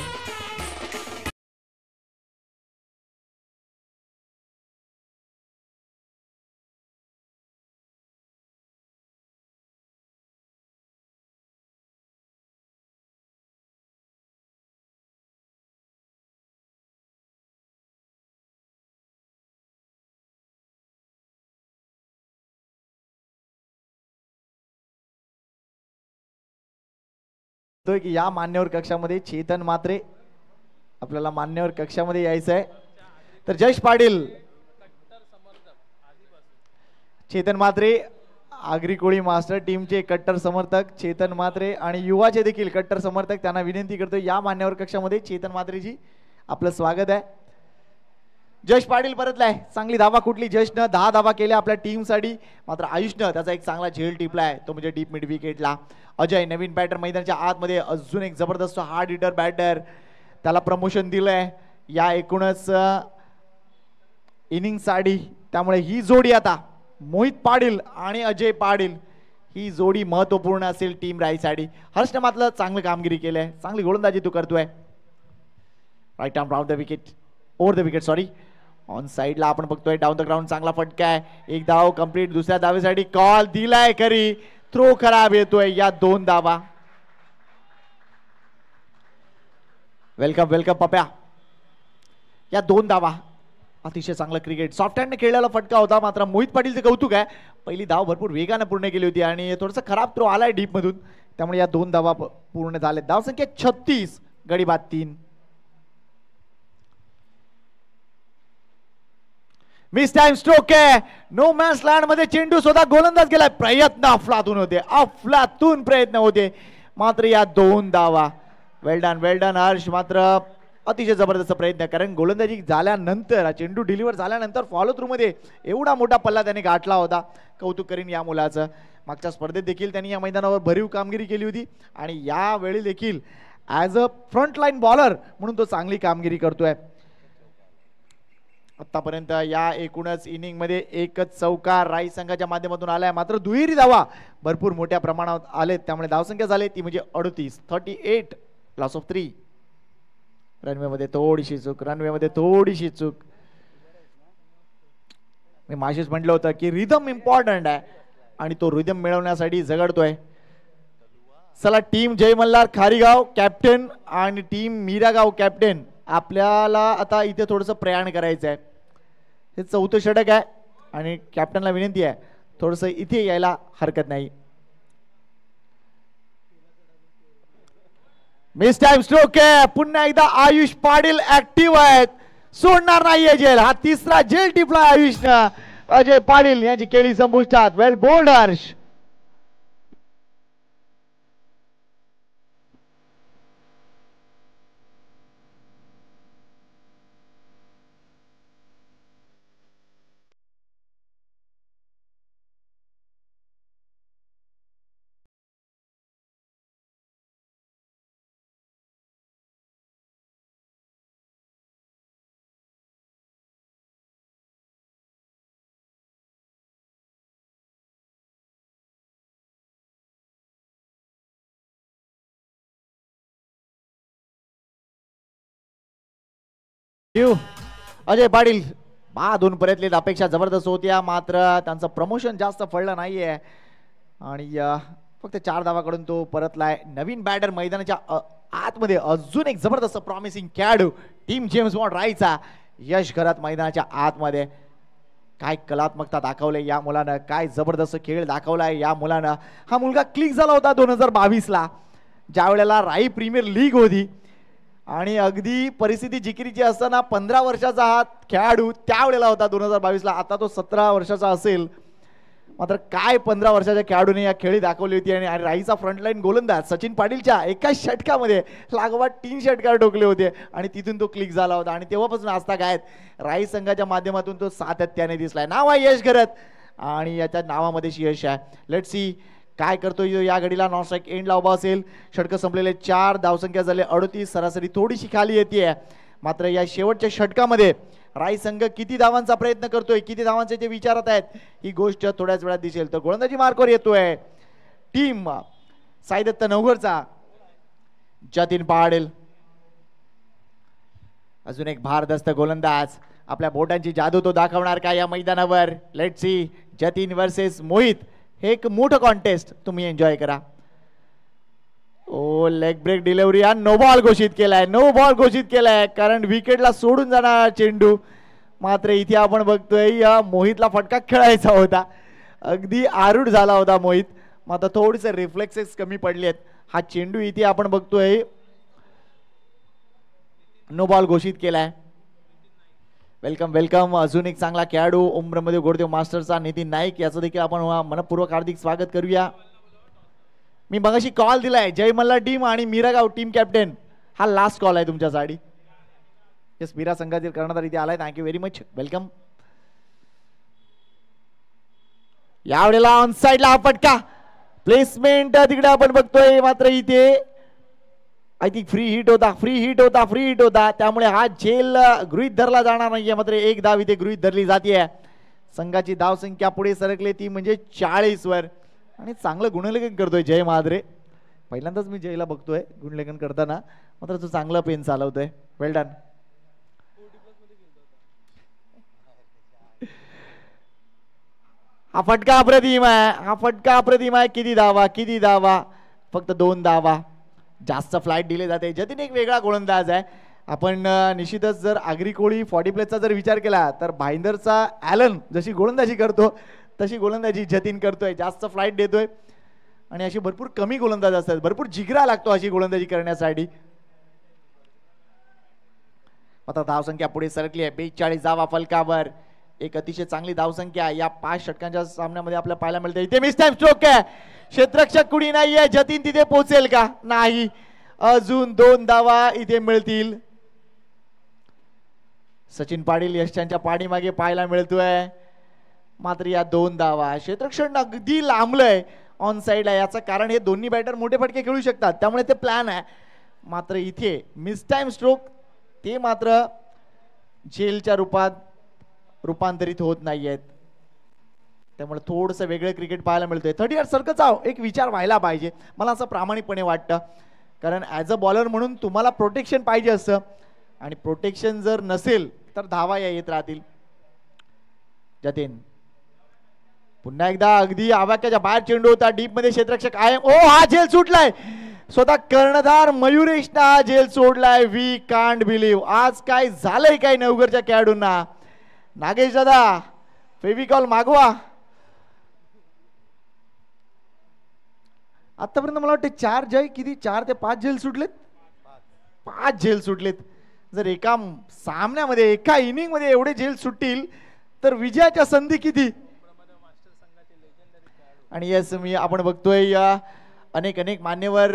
की या मान्यवर कक्षामध्ये चेतन मात्रे आपल्याला मान्यवर कक्षामध्ये यायचं आहे. तर जश पाटील, चेतन मात्रे आगरी कोळी मास्टर टीमचे कट्टर समर्थक चेतन मात्रे आणि युवाचे देखील कट्टर समर्थक, त्यांना विनंती करतो या मान्यवर कक्षामध्ये. चेतन मात्रेजी आपलं स्वागत आहे. जश पाटील परतलाय, चांगली धावा कुठली जशनं 10 धावा केल्या आपल्या टीमसाठी. मात्र आयुषनं त्याचा एक चांगला झेल टिपलाय, तो म्हणजे डीप मिड विकेटला. अजय नवीन बॅटर मैदानाच्या आतमध्ये, अजून एक जबरदस्त हार्ड हिटर बॅटर, त्याला प्रमोशन दिलंय या एकूणच इनिंग साठी. त्यामुळे ही जोडी आता मोहित पाटील आणि अजय पाटील ही जोडी महत्वपूर्ण असेल टीम राईसाठी. हर्षने मात्र चांगलं कामगिरी केलंय, चांगली गोलंदाजी तू करतोय. Right arm round the wicket, over the wicket sorry. On साइडला आपण बघतोय डाऊन द ग्राउंड, चांगला फटका आहे. एक धाव कंप्लीट. दुसऱ्या धावेसाठी कॉल दिलाय खरी, थ्रो खराब येतोय. या 2 धावा. वेलकम वेलकम पप्या. या 2 धावा. अतिशय चांगलं क्रिकेट, सॉफ्ट हँडने खेळलेला फटका होता. मात्र मोहित पाटीलचे कौतुक आहे, पहिली धाव भरपूर वेगाने पूर्ण केली होती आणि थोडंसं खराब थ्रो आलाय डीप मधून, त्यामुळे या 2 धावा पूर्ण झाल्या. धावसंख्या 36, गडी बाद 3. मिस टाइम स्ट्रोक आहे. नो मॅन्स लँड मध्ये चेंडू स्वतः गोलंदाज गेलाय. प्रयत्न अफलातून होते, अफलातून प्रयत्न होते, मात्र या 2 धावा. वेल डन हर्ष. मात्र अतिशय जबरदस्त प्रयत्न, कारण गोलंदाजी झाल्यानंतर चेंडू डिलिव्हर झाल्यानंतर फॉलो थ्रू मध्ये एवढा मोठा पल्ला त्याने गाठला होता. कौतुक करीन या मुलाचं. मागच्या स्पर्धेत देखील त्यांनी या मैदानावर भरीव कामगिरी केली होती आणि यावेळी देखील as a front line bowler म्हणून तो चांगली कामगिरी करतोय. आतापर्यंत या एकूणच इनिंग मध्ये एकच चौकार राईस संघाच्या माध्यमातून आलाय, मात्र दुहेरी धावा भरपूर मोठ्या प्रमाणात आलेत, त्यामुळे धावसंख्या झाली ती म्हणजे 38. 38 लॉस ऑफ 3. रनवे मध्ये थोडीशी चूक. मी माशीच म्हटलं होतं की रिदम इम्पॉर्टंट आहे आणि तो रिदम मिळवण्यासाठी झगडतोय. चला, टीम जय मल्हार खारीगाव कॅप्टन आणि टीम मीरागाव कॅप्टन, आपल्याला आता इथे थोडंसं प्रयाण करायचं आहे. हे 4थं षटक आहे आणि कॅप्टनला विनंती आहे थोडंसं इथे यायला हरकत नाही. मिस टाइम स्ट्रोक आहे. पुन्हा एकदा आयुष पाटील ऍक्टिव्ह आहेत, सोडणार नाहीये जेल. हा तिसरा जेल टिपला आयुषनं. अजय पाटील यांची केळी संपुष्टात. वेल बोल्ड हर्ष. अजय पाटील 2 पर्यंतली अपेक्षा जबरदस्त होत्या, मात्र त्यांचं प्रमोशन जास्त फळलं नाहीये आणि फक्त 4 धावाकडून तो परतलाय. नवीन बॅटर मैदानाच्या आतमध्ये अजून एक जबरदस्त प्रॉमिसिंग खेळाडू टीम जेम्स बॉन्ड रायचा यश करत मैदानाच्या आतमध्ये. काय कलात्मकता दाखवले या मुलानं, काय जबरदस्त खेळ दाखवलाय या मुलानं. हा मुलगा क्लिक झाला होता 2022ला, ज्या वेळेला राई प्रीमियर लीग होती आणि अगदी परिस्थिती जिकिरीची असताना 15 वर्षाचा हा खेळाडू त्यावेळेला होता 2022ला. आता तो 17 वर्षाचा असेल, मात्र काय 15 वर्षाच्या खेळाडूने या खेळी दाखवली होती. आणि राईचा फ्रंटलाईन गोलंदाज सचिन पाटीलच्या एका षटकामध्ये लागोपाठ 3 षटकार ठोकले होते आणि तिथून तो क्लिक झाला होता आणि तेव्हापासून आजता गायत राई संघाच्या माध्यमातून तो सातत्याने दिसलाय. नाव आहे यश करत आणि याच्या नावामध्येच यश आहे. लेट्स सी काय करतोय या घडीला. नॉन स्ट्राईक एंडला उभा असेल. षटक संपलेले 4, धावसंख्या झाले 38, सरासरी थोडीशी खाली येते. मात्र या शेवटच्या षटकामध्ये राई संघ किती धावांचा प्रयत्न करतोय, किती धावांचे ते विचारत आहेत, ही गोष्ट थोड्याच वेळात दिसेल. तर गोलंदाजी मार्कवर येतोय टीम साईदत्त नवघरचा जतीन पाटील. अजून एक भारदस्त गोलंदाज. आपल्या बोटांची जादू तो दाखवणार का या मैदानावर. Let's see. Jatin versus Mohit, हे एक मोठं कॉन्टेस्ट, तुम्ही एन्जॉय करा. ओ लेग ब्रेक डिलिव्हरी. हा नो बॉल घोषित केलाय, कारण विकेटला सोडून जाणार चेंडू. मात्र इथे आपण बघतोय या मोहितला फटका खेळायचा होता, अगदी आरूढ झाला होता मोहित, मात्र थोडेसे रिफ्लेक्सेस कमी पडलेत. हा चेंडू इथे आपण बघतोय नो बॉल घोषित केलाय. वेलकम. अजून एक चांगला खेळाडू उमरमध्ये गोडदेव मास्टरचा नितीन नाईक, याचं देखील आपण मनपूर्वक हार्दिक स्वागत करूया. मी मगाशी कॉल दिलाय जय मल्हार टीम आणि मीरागाव टीम कॅप्टन, हा लास्ट कॉल आहे तुमच्यासाठी. येस, मीरा संघातील कर्णधार इथे आलाय. Thank you very much. वेलकम. यावेळेला ऑन साइडला हा फटका, प्लेसमेंट तिकडे आपण बघतोय, मात्र इथे आय थिंक फ्री हिट होता, त्यामुळे हा झेल गृहीत धरला जाणार नाहीये. मात्र एक धाव इथे गृहीत धरली जाते. संघाची धाव संख्या पुढे सरकली ती म्हणजे 40 वर. आणि चांगलं गुणलेखन करतोय जय महाद्रे. पहिल्यांदाच मी जयला बघतोय गुणलेखन करताना, मात्र तो चांगला पेन चालवतोय. वेल डन. हा फटका अप्रतिम आहे. किती धावा, फक्त 2 धावा. जास्त फ्लाइट दिले जाते. जतीन एक वेगळा गोलंदाज आहे. आपण निश्चितच जर आगरी कोळी 40 प्लेसचा जर विचार केला तर भाईंदरचा ॲलन जशी गोलंदाजी करतो तशी गोलंदाजी जतीन करतोय. जास्त फ्लाइट देतोय आणि अशी भरपूर कमी गोलंदाज असतात, भरपूर जिगरा लागतो अशी गोलंदाजी करण्यासाठी. आता धावसंख्या पुढे सरकली आहे. 42 धावा फलकावर. एक अतिशय चांगली धावसंख्या या 5 षटकांच्या सामन्यामध्ये आपल्याला पाहायला मिळते. इथे मिस टाइम स्ट्रोक आहे. क्षेत्ररक्षक कुणी नाहीये. जतीन तिथे पोहोचेल का? नाही. अजून 2 धावा इथे मिळतील. सचिन पाटील यशांच्या पाठीमागे पाहायला मिळतोय. मात्र या 2 धावा, क्षेत्ररक्षण अगदी लांबलंय ऑन साइड आहे. याचं कारण हे दोन्ही बॅटर मोठे फटके खेळू शकतात, त्यामुळे ते प्लॅन आहे. मात्र इथे मिस टाइम स्ट्रोक ते मात्र जेलच्या रूपात रूपांतरित होत नाहीयेत. त्यामुळे थोडंसं वेगळं क्रिकेट पाहायला मिळतंय. 30 यार्ड सर्कलचा एक विचार व्हायला पाहिजे, मला असं प्रामाणिकपणे वाटतं. कारण ॲज अ बॉलर म्हणून तुम्हाला प्रोटेक्शन पाहिजे असतं, आणि प्रोटेक्शन जर नसेल तर धावा या येत राहतील. जतीन पुन्हा एकदा अगदी आवाक्याच्या बाहेर चेंडू होता, डीप मध्ये क्षेत्ररक्षक आहे. ओ हा झेल सुटलाय, स्वतः कर्णधार मयुरेशनं हा झेल सोडलाय. We can't believe. आज काय झालंय काय नवघरच्या खेळाडूंना. नागेश दादा फेविकॉल मागवा. आतापर्यंत मला वाटतं 4 जय किती 4 ते 5 झेल सुटलेत. 5 झेल सुटलेत. जर एका सामन्यामध्ये एका इनिंग मध्ये एवढे झेल सुटतील तर विजयाच्या संधी किती. आणि यस मी आपण बघतोय अनेक अनेक मान्यवर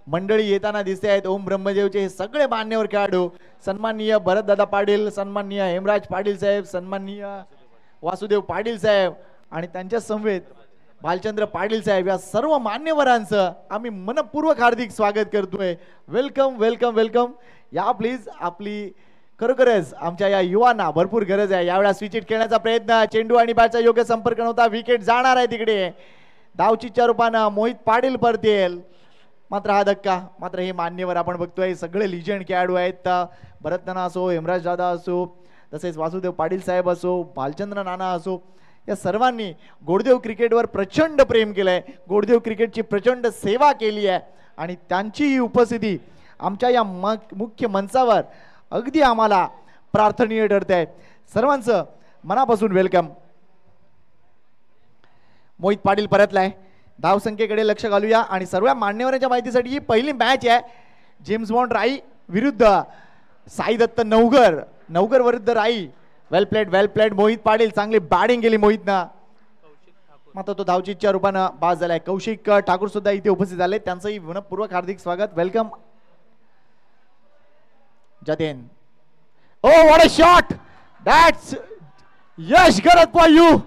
मंडळी येताना दिसते आहेत. ओम ब्रह्मदेवचे हे सगळे मान्यवर खेळाडू, सन्माननीय भरतदादा पाटील, सन्माननीय हेमराज पाटील साहेब, सन्माननीय वासुदेव पाटील साहेब आणि त्यांच्या समवेत भालचंद्र पाटील साहेब, या सर्व मान्यवरांचं आम्ही मनपूर्वक हार्दिक स्वागत करतोय. Welcome welcome welcome. या प्लीज. आपली खरोखरच आमच्या या युवांना भरपूर गरज आहे. यावेळा स्विच खेळण्याचा प्रयत्न, चेंडू आणि बॅटचा योग्य संपर्क नव्हता, विकेट जाणार आहे तिकडे. धावचीच्या रूपानं मोहित पाटील परतेल. मात्र हा धक्का. मात्र हे मान्यवर आपण बघतोय सगळे लिजंड खेळाडू आहेत. भरत नाना असो, हेमराज दादा असो, तसेच वासुदेव पाटील साहेब असो, भालचंद्र नाना असो, या सर्वांनी गोडदेव क्रिकेटवर प्रचंड प्रेम केलंय, गोडदेव क्रिकेटची प्रचंड सेवा केली आहे. आणि त्यांची ही उपस्थिती आमच्या या मुख्य मंचावर अगदी आम्हाला प्रार्थनीय ठरते आहे. सर्वांचं मनापासून वेलकम. मोहित पाटील परतलाय. धावसंख्येकडे लक्ष घालूया आणि सर्व मान्यवरांच्या माहितीसाठी ही पहिली मॅच आहे जेम्स बॉन्ड राई विरुद्ध साई दत्त नवघर. नवघर विरुद्ध राई. वेल प्लेड मोहित पाटील. चांगली बॅटिंग केली मोहितनं, मात्र तो धावचीच्या रूपानं बाद झालाय. कौशिक ठाकूर सुद्धा इथे उपस्थित झाले, त्यांचंही मनपूर्वक हार्दिक स्वागत. Welcome. Jatin. O what a shot. That's Yash करत फॉर यू.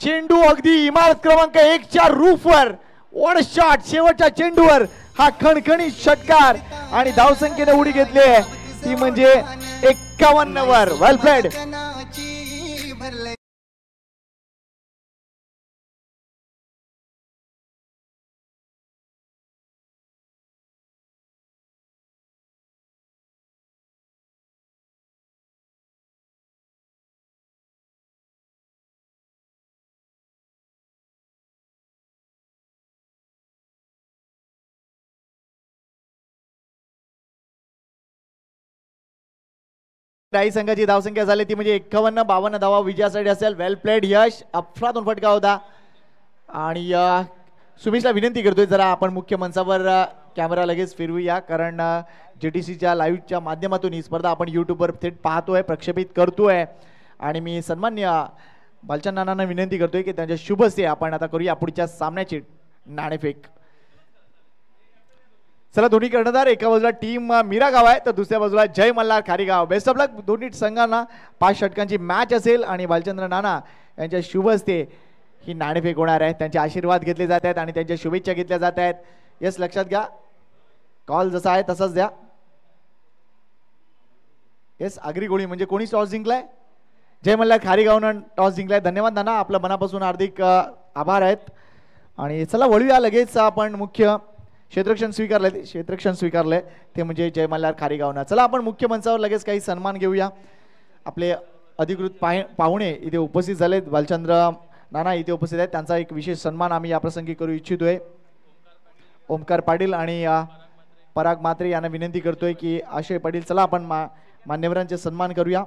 चेंडू अगदी इमारत क्रमांक 1च्या रूफवर. What a shot. शेवटच्या चेंडूवर हा खणखणीत षटकार आणि धावसंख्येने उडी घेतली आहे ती म्हणजे 51 वर. वेल प्लेड. राई संघाची धावसंख्या झाली ती म्हणजे 51-52 धावा विजयासाठी असेल. वेल प्लेड यश. अफरातून फटका होता. आणि सुमेशला विनंती करतोय जरा आपण मुख्य मंचावर कॅमेरा लगेच फिरवूया, कारण JTCच्या लाईव्हच्या माध्यमातून ही स्पर्धा आपण यूट्यूबवर थेट पाहतोय, प्रक्षेपित करतोय. आणि मी सन्मान्य भालचंद नानांना विनंती करतोय की त्यांच्या शुभ हस्ते आपण आता करूया पुढच्या सामन्याची नाणेफेक. चला, दोन्ही कर्णधार, एका बाजूला टीम मीरा गाव आहे तर दुसऱ्या बाजूला जय मल्हार खारीगाव. बेस्ट ऑफ लक दोन्ही संघांना. 5 षटकांची मॅच असेल आणि भालचंद्र नाना यांच्या शुभ हस्ते ही नाणेफेक होणार आहे. त्यांचे आशीर्वाद घेतले जात आहेत आणि त्यांच्या शुभेच्छा घेतल्या जात आहेत. यस, लक्षात घ्या, कॉल जसा आहे तसाच द्या. येस, आगरी गोळी म्हणजे कोणी टॉस जिंकलाय? जय मल्हार खारीगावनं टॉस जिंकलाय. धन्यवाद नाना, आपलं मनापासून हार्दिक आभार आहेत. आणि चला वळूया लगेच आपण मुख्य क्षेत्ररक्षण स्वीकारलंय ते म्हणजे जय मल्हार खारीगावनं. चला आपण मुख्य मंचावर लगेच काही सन्मान घेऊया. आपले अधिकृत पाहुणे इथे उपस्थित झालेत. भालचंद्र नाना इथे उपस्थित आहेत, त्यांचा एक विशेष सन्मान आम्ही या प्रसंगी करू इच्छितोय. ओमकार पाटील आणि पराग मात्रे यांना विनंती करतोय की आशय पाटील, चला आपण मान्यवरांचे सन्मान करूया.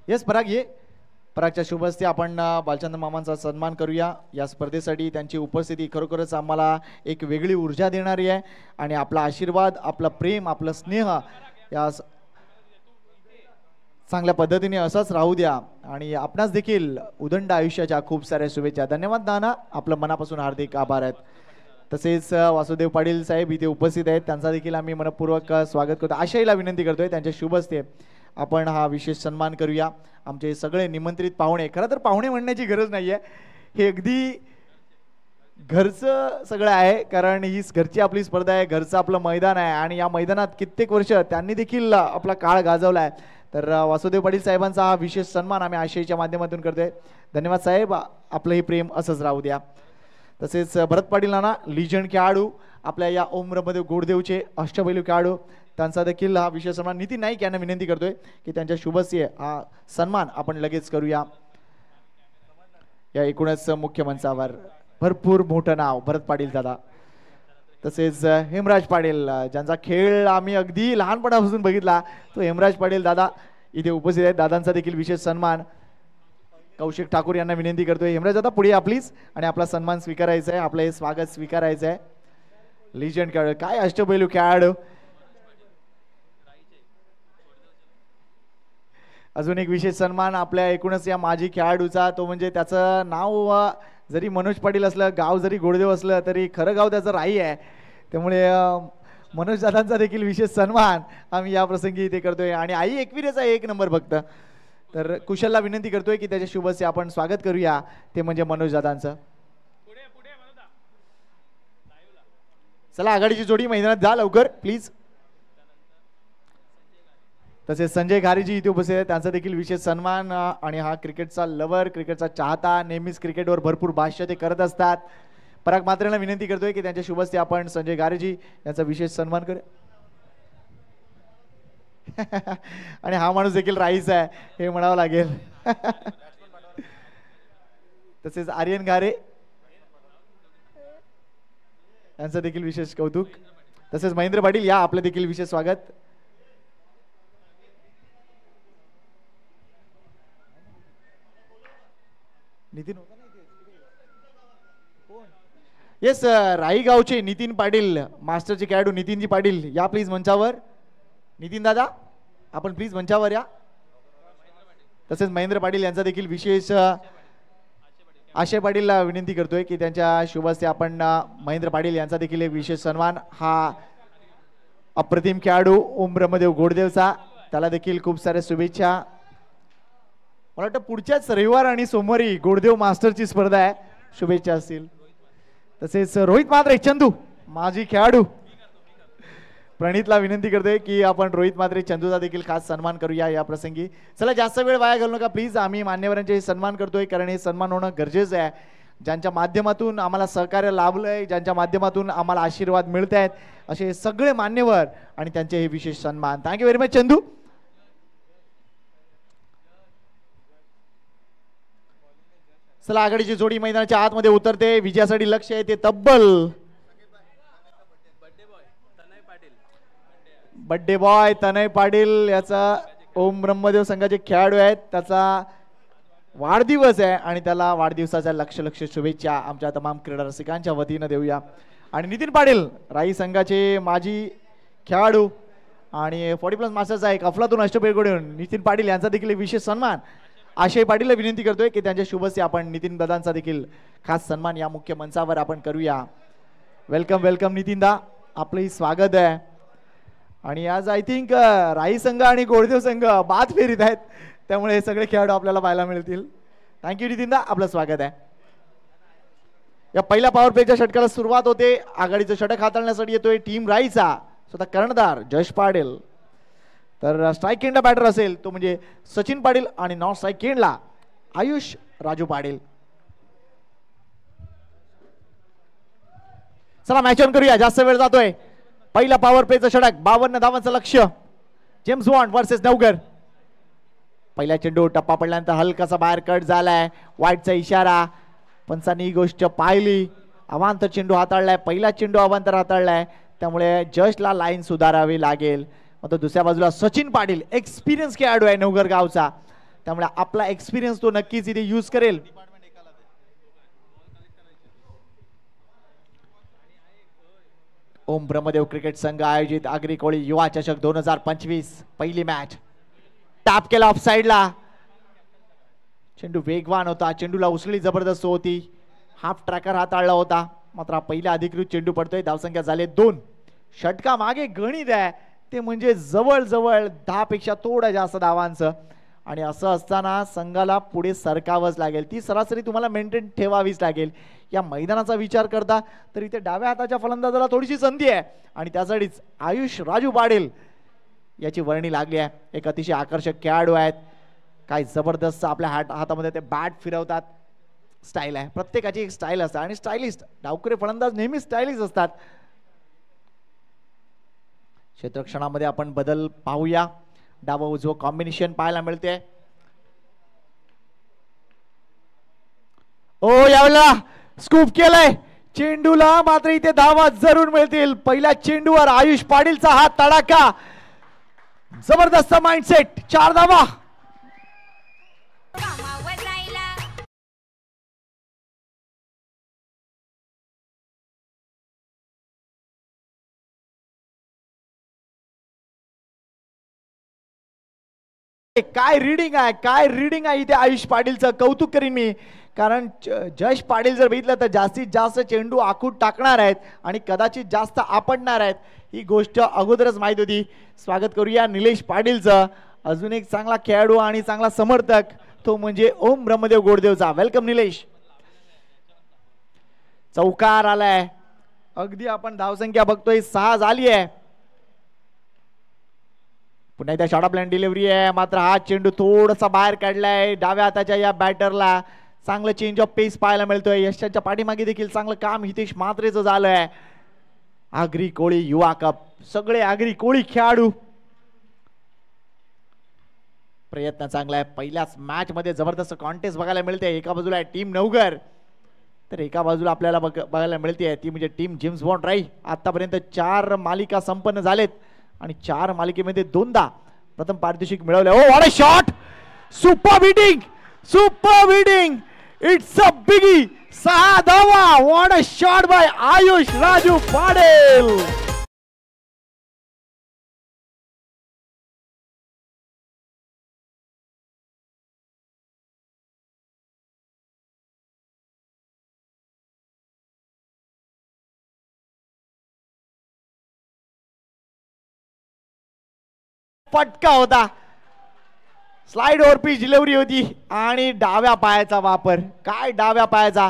येस पराग, ये. परागच्या शुभ हस्ते आपण भालचंद्र मामांचा सन्मान करूया. या स्पर्धेसाठी त्यांची उपस्थिती खरोखरच आम्हाला एक वेगळी ऊर्जा देणारी आहे आणि आपला आशीर्वाद, आपला प्रेम, आपलं स्नेह या चांगल्या पद्धतीने असंच राहू द्या आणि आपणास देखील उदंड आयुष्याच्या खूप साऱ्या शुभेच्छा. धन्यवाद नाना, आपलं मनापासून हार्दिक आभार आहेत. तसेच वासुदेव पाटील साहेब इथे उपस्थित आहेत, त्यांचा देखील आम्ही मनपूर्वक स्वागत करतो. आशाईला विनंती करतोय त्यांच्या शुभ हस्ते आपण हा विशेष सन्मान करूया. आमचे सगळे निमंत्रित पाहुणे, खरं तर पाहुणे म्हणण्याची गरज नाहीये, हे अगदी घरचं सगळं आहे, कारण ही घरची आपली स्पर्धा आहे, घरचं आपलं मैदान आहे आणि या मैदानात कित्येक वर्ष त्यांनी देखील आपला काळ गाजवला आहे. तर वासुदेव पाटील साहेबांचा हा विशेष सन्मान आम्ही आशयच्या माध्यमातून करतोय. धन्यवाद साहेब, आपलं हे प्रेम असंच राहू द्या. तसेच भरत पाटील नाना लिजंड खेळाडू, आपल्या या ओमरमध्ये गोडदेवचे अष्टपैलू खेळाडू, त्यांचा देखील हा विशेष सन्मान. नितीन नाईक यांना विनंती करतोय की त्यांच्या शुभस्य हा सन्मान आपण लगेच करूया. या एकूणच मुख्य मंचावर भरपूर मोठं नाव भरत पाटील दादा, तसेच हेमराज पाटील ज्यांचा खेळ आम्ही अगदी लहानपणापासून बघितला, तो हेमराज पाटील दादा इथे उपस्थित आहेत. दादांचा देखील विशेष सन्मान. कौशिक ठाकूर यांना विनंती करतोय, हेमराज दादा पुढे आपलीच आणि आपला सन्मान स्वीकारायचा आहे, आपलं हे स्वागत स्वीकारायचं आहे. लिजंड खेळाडू, काय अष्टपैलू खेळाडू. अजून एक विशेष सन्मान आपल्या एकूणच या माजी खेळाडूचा, तो म्हणजे त्याचं नाव जरी मनोज पाटील असलं, गाव जरी गोडदेव असलं, तरी खरं गाव त्याचं राई आहे. त्यामुळे मनोज दादांचा देखील विशेष सन्मान आम्ही या प्रसंगी इथे करतोय. आणि आई एकविरेचा एक नंबर भक्त, तर कुशलला विनंती करतोय की त्याच्या शुभस्य आपण स्वागत करूया, ते म्हणजे मनोज दादांचं. चला आघाडीची जोडी मैदानात जा लवकर प्लीज. तसेच संजय घारीजी इथे उपस्थित आहेत, त्यांचा देखील विशेष सन्मान. आणि हा क्रिकेटचा लवर, क्रिकेटचा चाहता, नेहमीच क्रिकेटवर भरपूर भाष्य ते करत असतात. पराग मात्रेला विनंती करतोय की त्यांच्या शुभस्य आपण संजय घारीजी यांचा विशेष सन्मान करूया. आणि हा माणूस देखील राईस आहे हे म्हणावं लागेल. तसेच आर्यन घारे यांचं देखील विशेष कौतुक. तसेच महेंद्र पाटील या आपलं देखील विशेष स्वागत. नितीन येस, राईगावचे नितीन पाटील, मास्टरचे खेळाडू नितीनजी पाटील या प्लीज मंचावर. नितीन दादा आपण प्लीज मंचावर या. तसेच महेंद्र पाटील यांचा देखील विशेष, आशय पाटीलला विनंती करतोय की त्यांच्या शुभहस्ते आपण महेंद्र पाटील यांचा देखील एक विशेष सन्मान. हा अप्रतिम खेळाडू ओम ब्रह्मदेव गोडदेवचा, त्याला देखील खूप साऱ्या शुभेच्छा. मला वाटतं पुढच्याच रविवार आणि सोमवारी गोडदेव मास्टरची स्पर्धा आहे, शुभेच्छा असतील. तसेच रोहित म्हात्रे चंदू माजी खेळाडू, प्रणितला विनंती करतोय की आपण रोहित म्हात्रे चंदूचा देखील खास सन्मान करूया या प्रसंगी. चला जास्त वेळ वाया घालू नका प्लीज, आम्ही मान्यवरांचे सन्मान करतोय कारण हे सन्मान होणं गरजेचं आहे. ज्यांच्या माध्यमातून आम्हाला सहकार्य लाभलंय, ज्यांच्या माध्यमातून आम्हाला आशीर्वाद मिळत आहेत, असे सगळे मान्यवर आणि त्यांचे हे विशेष सन्मान. Thank you very much Chandu. चला आघाडीची जोडी मैदानाच्या आतमध्ये उतरते, विजयासाठी लक्ष आहे ते तब्बल बड्डे बॉय तनय पाटील, याचा ओम ब्रह्मदेव संघाचे खेळाडू आहेत, त्याचा वाढदिवस आहे आणि त्याला वाढदिवसाच्या लक्ष शुभेच्छा आमच्या तमाम क्रीडा रसिकांच्या वतीनं देऊया. आणि नितीन पाटील राई संघाचे माजी खेळाडू आणि 40+ मास्टरचा एक अफलातून अष्टपैलूकडून नितीन पाटील यांचा देखील विशेष सन्मान. आशय पाटीलला विनंती करतोय की त्यांच्या शुभस्य आपण नितीन दादांचा देखील खास सन्मान या मुख्य मंचावर आपण करूया. वेलकम वेलकम नितीन दा, आपलंही स्वागत आहे. आणि आज आय थिंक राई संघ आणि गोडदेव संघ बाद फेरीत आहेत, त्यामुळे हे सगळे खेळाडू आपल्याला पाहायला मिळतील. थँक्यू नितीन दा, आपलं स्वागत आहे. या पहिल्या पॉवर प्लेच्या षटकाला सुरुवात होते. आघाडीचं षटक हाताळण्यासाठी येतोय टीम राईचा स्वतः कर्णधार जश पाटील. तर स्ट्राईक एंडला बॅटर असेल तो म्हणजे सचिन पाटील आणि नॉन स्ट्राईक एंडला आयुष राजू पाटील. चला मॅच ऑन करूया, जास्त वेळ जातोय. पहिला पॉवर प्लेचं षटक, 52 धावांचं लक्ष्य. James Bond versus Navgar. पहिला चेंडू टप्पा पडल्यानंतर हलकासा बाहेर कट झालाय, वाईटचा इशारा. पंचांनी ही गोष्ट पाहिली, अवांतर चेंडू हाताळलाय, पहिला चेंडू अवांतर हाताळलाय, त्यामुळे जशला लाईन सुधारावी लागेल. मग दुसऱ्या बाजूला सचिन पाटील एक्सपिरियन्स खेळाडू आहे नवगर गावचा, त्यामुळे आपला एक्सपिरियन्स तो नक्कीच इथे यूज करेल. ओम ब्रह्मदेव क्रिकेट संघ आयोजित आगरी कोळी युवा चषक 2025 पहिली मॅच. टॅप केला ऑफ साइडला, चेंडू वेगवान होता, चेंडूला उसळी जबरदस्त होती, हाफ ट्रॅकर हाताळला होता. मात्र पहिला अधिकृत चेंडू पडतोय. धावसंख्या झाले 2. षटका मागे गणित आहे ते म्हणजे जवळजवळ 10 पेक्षा थोड्या जास्त धावांचं, आणि असं असताना संघाला पुढे सरकावंच लागेल. ती सरासरी तुम्हाला मेंटेन ठेवावीच लागेल. या मैदानाचा विचार करता तर इथे डाव्या हाताच्या फलंदाजाला थोडीशी संधी आहे आणि त्यासाठीच आयुष राजू पाटील याची वर्णी लागली आहे. एक अतिशय आकर्षक खेळाडू आहेत. काय जबरदस्त आपल्या हातामध्ये ते बॅट फिरवतात. स्टाईल आहे, प्रत्येकाची एक स्टाईल असते आणि स्टायलिस्ट डावखुरे फलंदाज नेहमी स्टायलिश असतात. क्षेत्ररक्षणामध्ये आपण बदल पाहूया. डावा उजवा कॉम्बिनेशन पाहायला मिळते. ओ यावेळेला स्कूप केलंय चेंडूला, मात्र इथे धावा जरूर मिळतील. पहिल्या चेंडूवर आयुष पाटीलचा हा तडाखा, जबरदस्त माइंडसेट. 4 धावा. काय रीडिंग आहे, काय रीडिंग आहे इथे आयुष पाटीलचं. कौतुक करीन मी, कारण जश पाटील जर बघितलं तर जास्तीत जास्त चेंडू आखून टाकणार आहेत आणि कदाचित जास्त आपटणार आहेत. ही गोष्ट अगोदरच माहित होती. स्वागत करूया निलेश पाटीलचं. अजून एक चांगला खेळाडू आणि चांगला समर्थक, तो म्हणजे ओम ब्रह्मदेव गोडदेवचा. वेलकम निलेश. चौकार आलाय. अगदी आपण धावसंख्या बघतोय 6 झाली आहे. पुन्हा एकदा शॉर्ट प्लॅन डिलिव्हरी आहे, मात्र हा चेंडू थोडासा बाहेर काढलाय. डाव्या हाताच्या या बॅटरला चांगलं चेंज ऑफ पेस पाहायला मिळतोय. यशाच्या पाठीमागे देखील चांगलं काम हितेश म्हात्रेचं झालंय. आगरी कोळी युवा कप, सगळे आगरी कोळी खेळाडू. प्रयत्न चांगला आहे. पहिल्याच मॅच मध्ये जबरदस्त कॉन्टेस्ट बघायला मिळते. एका बाजूला आहे टीम नवघर, तर एका बाजूला आपल्याला बघायला मिळते ती म्हणजे टीम जेम्स बॉन्ड राई. आतापर्यंत 4 मालिका संपन्न झालेत आणि 4 मालिकेमध्ये 2दा प्रथम पारितोषिक मिळवले. O what a shot, super hitting, super hitting, it's a biggie. 6 धावा. What a shot by Ayush Raju Patil. फटका होता, स्लाइड ओव्हर पिच डिलिव्हरी होती आणि डाव्या पायाचा वापर. काय डाव्या पायाचा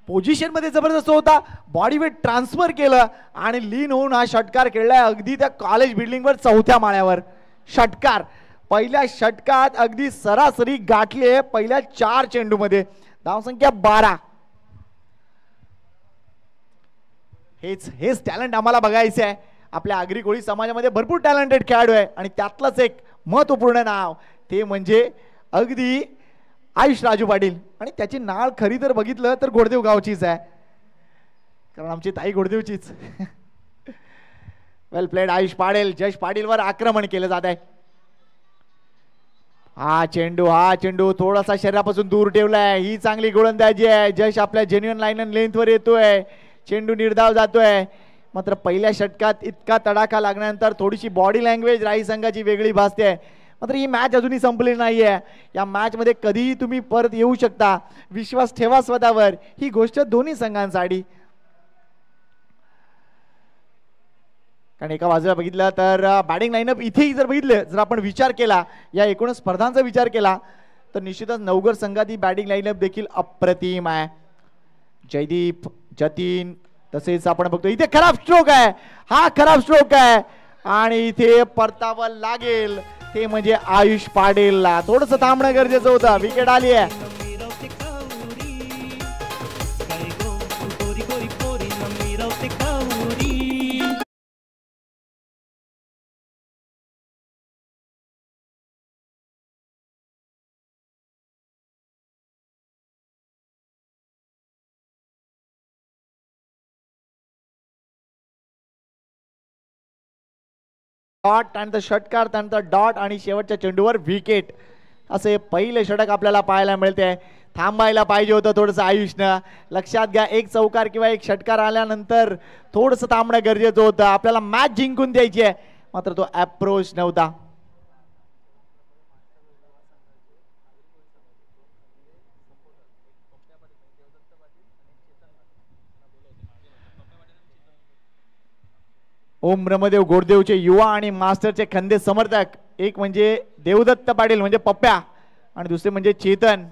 पोझिशन मध्ये जबरदस्त होता. बॉडी वेट ट्रान्सफर केलं आणि लीन होऊन हा षटकार खेळलाय अगदी त्या कॉलेज बिल्डिंग वर 4थ्या माळ्यावर. षटकार पहिल्या षटकात अगदी सरासरी गाठले पहिल्या 4 चेंडू मध्ये. धावसंख्या 12. हेच टॅलेंट आम्हाला बघायचं आहे. आपल्या आगरी कोळी समाजामध्ये भरपूर टॅलेंटेड खेळाडू आहे आणि त्यातलंच एक महत्वपूर्ण नाव ते म्हणजे अगदी आयुष राजू पाटील. आणि त्याची नाळ खरी तर बघितलं तर गोडदेव गावचीच आहे, कारण आमची ताई गोडदेवचीच. वेल प्लेड आयुष पाटील. जश पाटीलवर आक्रमण केलं जात आहे. हा चेंडू थोडासा शरीरापासून दूर ठेवलाय. ही चांगली गोलंदाजी आहे. जश आपल्या जेन्युइन लाईन अँड लेंथ वर येतोय. चेंडू निर्धाव जातोय. मात्र पहिल्या षटकात इतका तडाखा लागल्यानंतर थोडीशी बॉडी लँग्वेज राही संघाची वेगळी भासते. मात्र ही मॅच अजूनही संपलेली नाहीये. या मॅच मध्ये कधीही तुम्ही परत येऊ शकता. विश्वास ठेवा स्वतःवर. ही गोष्ट दोन्ही संघांसाठी. कारण एका बाजूला बघितलं तर बॅटिंग लाईनअप इथेही जर बघितलं, जर आपण विचार केला या एकूण स्पर्धांचा विचार केला तर निश्चितच नवघर संघात ही बॅटिंग लाईनअप देखील अप्रतिम आहे. जयदीप, जतीन, तसेच आपण बघतो इथे खराब स्ट्रोक आहे. हा खराब स्ट्रोक आहे आणि इथे परतावं लागेल ते म्हणजे आयुष पाटीलला. थोडंसं थांबणं गरजेचं होतं. विकेट आली आहे. डॉट त्यानंतर षटकार, त्यानंतर डॉट आणि शेवटच्या चेंडूवर विकेट. असे पहिले षटक आपल्याला पाहायला मिळते. थांबायला पाहिजे होतं थोडंसं आयुषनं. लक्षात घ्या, एक चौकार किंवा एक षटकार आल्यानंतर थोडंसं थांबणं गरजेचं होतं. आपल्याला मॅच जिंकून द्यायची आहे, मात्र तो अप्रोच नव्हता. ओम ब्रह्मदेव गोडदेवचे युवा आणि मास्टरचे खंदे समर्थक, एक म्हणजे देवदत्त पाटील म्हणजे पप्प्या आणि दुसरे म्हणजे चेतन,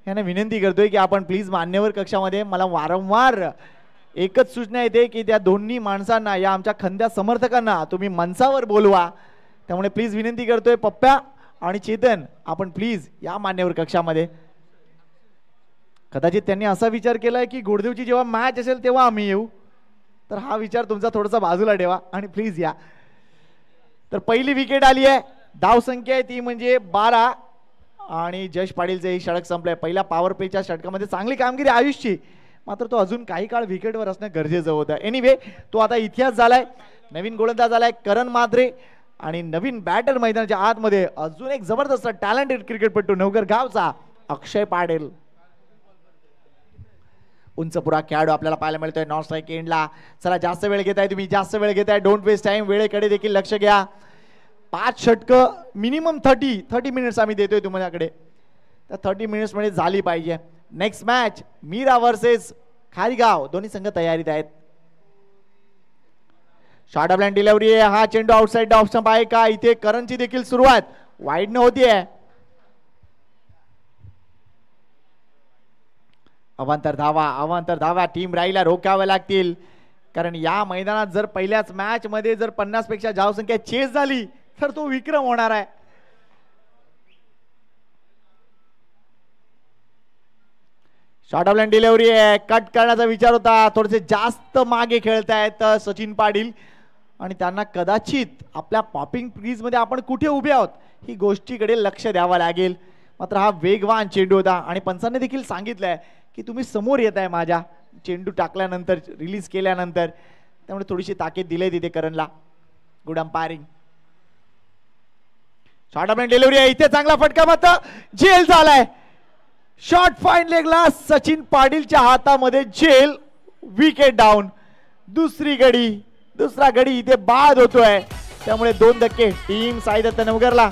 यांना विनंती करतोय की आपण प्लीज मान्यवर कक्षामध्ये, मला वारंवार एकच सूचना येते की त्या दोन्ही माणसांना, या आमच्या खंद्या समर्थकांना तुम्ही मंचावर बोलवा. त्यामुळे प्लीज विनंती करतोय पप्प्या आणि चेतन, आपण प्लीज या मान्यवर कक्षामध्ये. कदाचित त्यांनी असा विचार केलाय की गोडदेवची जेव्हा मॅच असेल तेव्हा आम्ही येऊ, तर हा विचार तुमचा थोडासा बाजूला ठेवा आणि प्लीज या. तर पहिली विकेट आली आहे, धाव संख्या आहे ती म्हणजे 12 आणि जश पाटीलचे ही षटक संपलंय. पहिल्या पॉवर प्लेच्या षटकामध्ये चांगली कामगिरी आयुषची, मात्र तो अजून काही काळ विकेटवर असणं गरजेचं होतं. एनिवे तो आता इतिहास झालाय. नवीन गोलंदाज झालाय करण मात्रे आणि नवीन बॅटर मैदानाच्या आतमध्ये अजून एक जबरदस्त टॅलेंटेड क्रिकेटपटू नवगर गावचा अक्षय पाटील. उंचपुरा खेळाडू आपल्याला पाहायला मिळतोय नॉन स्ट्राईक एंडला. चला जास्त वेळ घेताय तुम्ही, जास्त वेळ घेताय, डोंट वेस्ट टाइम. वेळेकडे देखील लक्ष घ्या. 5 षटकं मिनिमम 30 मिनिट्स आम्ही देतोय तुम्हालाकडे, तर 30 मिनिट्स मध्ये झाली पाहिजे. नेक्स्ट मॅच मीरा वर्सेस खारीगाव, दोन्ही संघ तयारीत आहेत. शॉर्ट ऑफ लाईन डिलिव्हरी आहे, हा चेंडू आउटसाइड ऑफ स्टंप आहे का? इथे करणची देखील सुरुवात वाईड न होतीये. अवांतर धावा टीम राईला रोखाव्या लागतील, कारण या मैदानात जर पहिल्याच मॅच मध्ये जर 50 पेक्षा जास्त संख्या चेस झाली तर तो विक्रम होणार आहे. शॉर्ट ऑफ लाईन डिलिव्हरी आहे, कट करण्याचा विचार होता, थोडेसे जास्त मागे खेळतायत सचिन पाटील आणि त्यांना कदाचित आपल्या पॉपिंग क्रीज मध्ये आपण कुठे उभे आहोत ही गोष्टीकडे लक्ष द्यावं लागेल. मात्र हा वेगवान चेंडू होता आणि पंचांनी देखील सांगितलंय की तुम्ही समोर येत आहे माझ्या चेंडू टाकल्यानंतर, रिलीज केल्यानंतर, त्यामुळे थोडीशी ताकीद दिली तिथे करणला. Good umpiring. Short of line delivery आहे, इथे चांगला फटका मात्र जेल झालाय. शॉर्ट फाईन लेगला सचिन पाटीलच्या हातामध्ये जेल. Wicket down. दुसरा गडी इथे बाद होतोय, त्यामुळे 2 धक्के टीम साई दत्त नवगरला.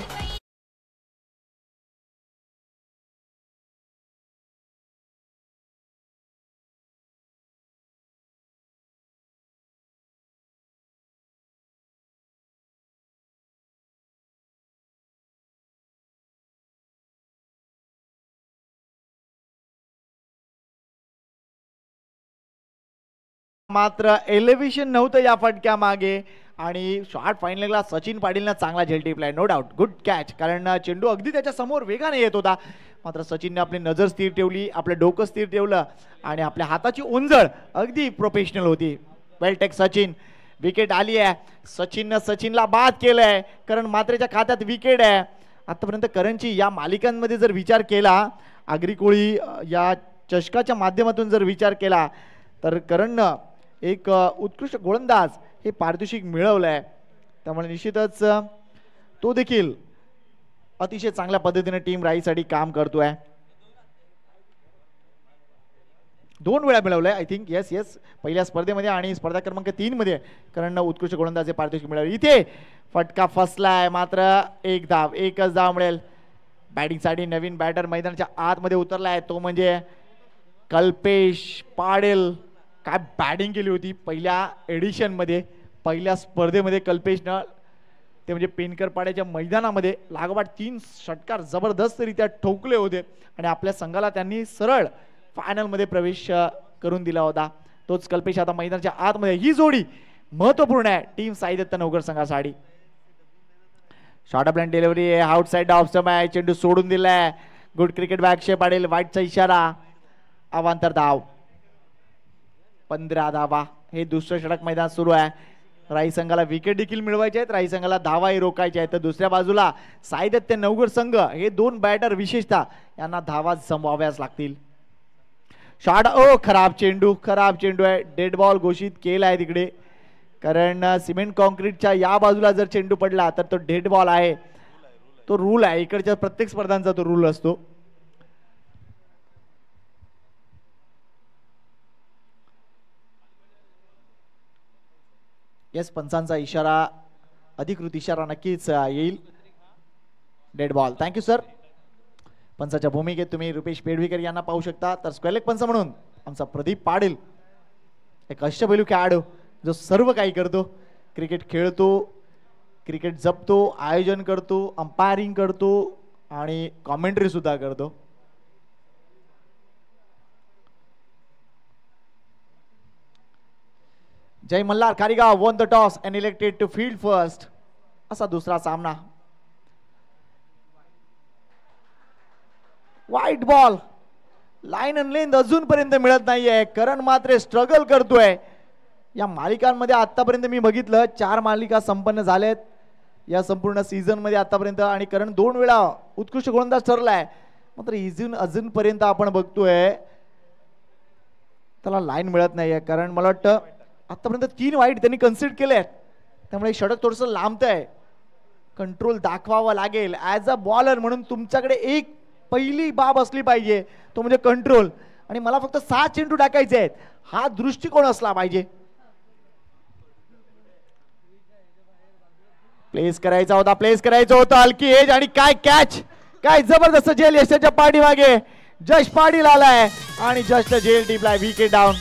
मात्र एलिव्हेशन नव्हतं या फटक्या मागे आणि शॉर्ट फायनलला सचिन पाटीलनं चांगला झेल टिपलाय. नो डाऊट गुड कॅच, कारण चेंडू अगदी त्याच्या समोर वेगाने येत होता, मात्र सचिनने आपली नजर स्थिर ठेवली, आपलं डोकं स्थिर ठेवलं आणि आपल्या हाताची उंजळ अगदी प्रोफेशनल होती. वेल टेक सचिन. विकेट आली आहे. सचिनला बाद केलंय, कारण मात्रेच्या खात्यात विकेट आहे. आतापर्यंत करणची या मालिकांमध्ये जर विचार केला, आगरी कोळी या चषकाच्या माध्यमातून जर विचार केला, तर करणनं एक उत्कृष्ट गोलंदाज हे पारितोषिक मिळवलंय, त्यामुळे निश्चितच तो देखील अतिशय चांगल्या पद्धतीने टीम राईसाठी काम करतोय. 2 वेळा मिळवलंय आय थिंक. येस पहिल्या स्पर्धेमध्ये आणि स्पर्धा क्रमांक 3 मध्ये करणनं उत्कृष्ट गोलंदाज हे पारितोषिक मिळवले. इथे फटका फसलाय, मात्र एकच धाव मिळेल. बॅटिंगसाठी नवीन बॅटर मैदानाच्या आतमध्ये उतरलाय, तो म्हणजे कल्पेश पाटील. काय बॅटिंग केली होती पहिल्या एडिशन मध्ये, पहिल्या स्पर्धेमध्ये कल्पेशनं, ते म्हणजे पेनकर पाड्याच्या मैदानामध्ये लागोपाठ 3 षटकार जबरदस्तरित्या ठोकले होते आणि आपल्या संघाला त्यांनी सरळ फायनल मध्ये प्रवेश करून दिला होता. तोच कल्पेश आता मैदानाच्या आतमध्ये. ही जोडी महत्वपूर्ण आहे टीम साई दत्त नवगर संघासाठी. शॉर्ट ऑफ लाईन डिलिव्हरी आहे, आउटसाइड ऑफ स्टंप आहे, चेंडू सोडून दिलाय. गुड क्रिकेट बाय अक्षय पाटील. वाईटचा इशारा. अवांतर धाव. 15 धावा. हे दुसरं षटक मैदान सुरू आहे. राई संघाला विकेट देखील मिळवायचे आहेत, राई संघाला धावाही रोखायचे आहेत. तर दुसऱ्या बाजूला साई दत्त नवगर संघ हे 2 बॅटर विशेषतः यांना धावा जमवाव्याच लागतील. शॉट खराब चेंडू आहे. डेड बॉल घोषित केला आहे तिकडे, कारण सिमेंट कॉन्क्रीटच्या या बाजूला जर चेंडू पडला तर तो डेड बॉल आहे. तो रूल आहे, इकडच्या प्रत्येक स्पर्धांचा तो रूल असतो. येस, पंचांचा इशारा, अधिकृत इशारा नक्कीच येईल. Dead ball. Thank you sir. पंचाच्या भूमिकेत तुम्ही रुपेश पेडवीकर यांना पाहू शकता. तर स्क्वेअर लेग पंच म्हणून आमचा प्रदीप पाटील, एक अष्टपैलू खेळाडू जो सर्व काही करतो. क्रिकेट खेळतो, क्रिकेट जपतो, आयोजन करतो, अंपायरिंग करतो आणि कॉमेंट्री सुद्धा करतो. जय Malhar खारीगाव won the toss and elected to field first. असा दुसरा सामना. White ball, line and length अजूनपर्यंत मिळत नाहीये. करण मात्र स्ट्रगल करतोय. या मालिकांमध्ये आतापर्यंत मी बघितलं 4 मालिका संपन्न झाल्यात या संपूर्ण सीझन मध्ये आतापर्यंत आणि करण 2 वेळा उत्कृष्ट गोलंदाज ठरलाय. मात्र अजूनपर्यंत आपण बघतोय त्याला लाईन मिळत नाहीये. कारण मला वाटतं आतापर्यंत 3 वाईट त्यांनी कन्सिडर केले आहेत, त्यामुळे षटक थोडंसं लांबतंय. कंट्रोल दाखवावा लागेल ॲज अ बॉलर म्हणून. तुमच्याकडे एक पहिली बाब असली पाहिजे, तो म्हणजे कंट्रोल. आणि मला फक्त 6 चेंडू टाकायचे आहेत हा दृष्टिकोन असला पाहिजे. प्लेस करायचा होता हलकी एज आणि काय कॅच, काय जबरदस्त झेल यशाच्या पाठीमागे. जश पाटील आलाय आणि जशला झेल टिपलाय. Wicket down.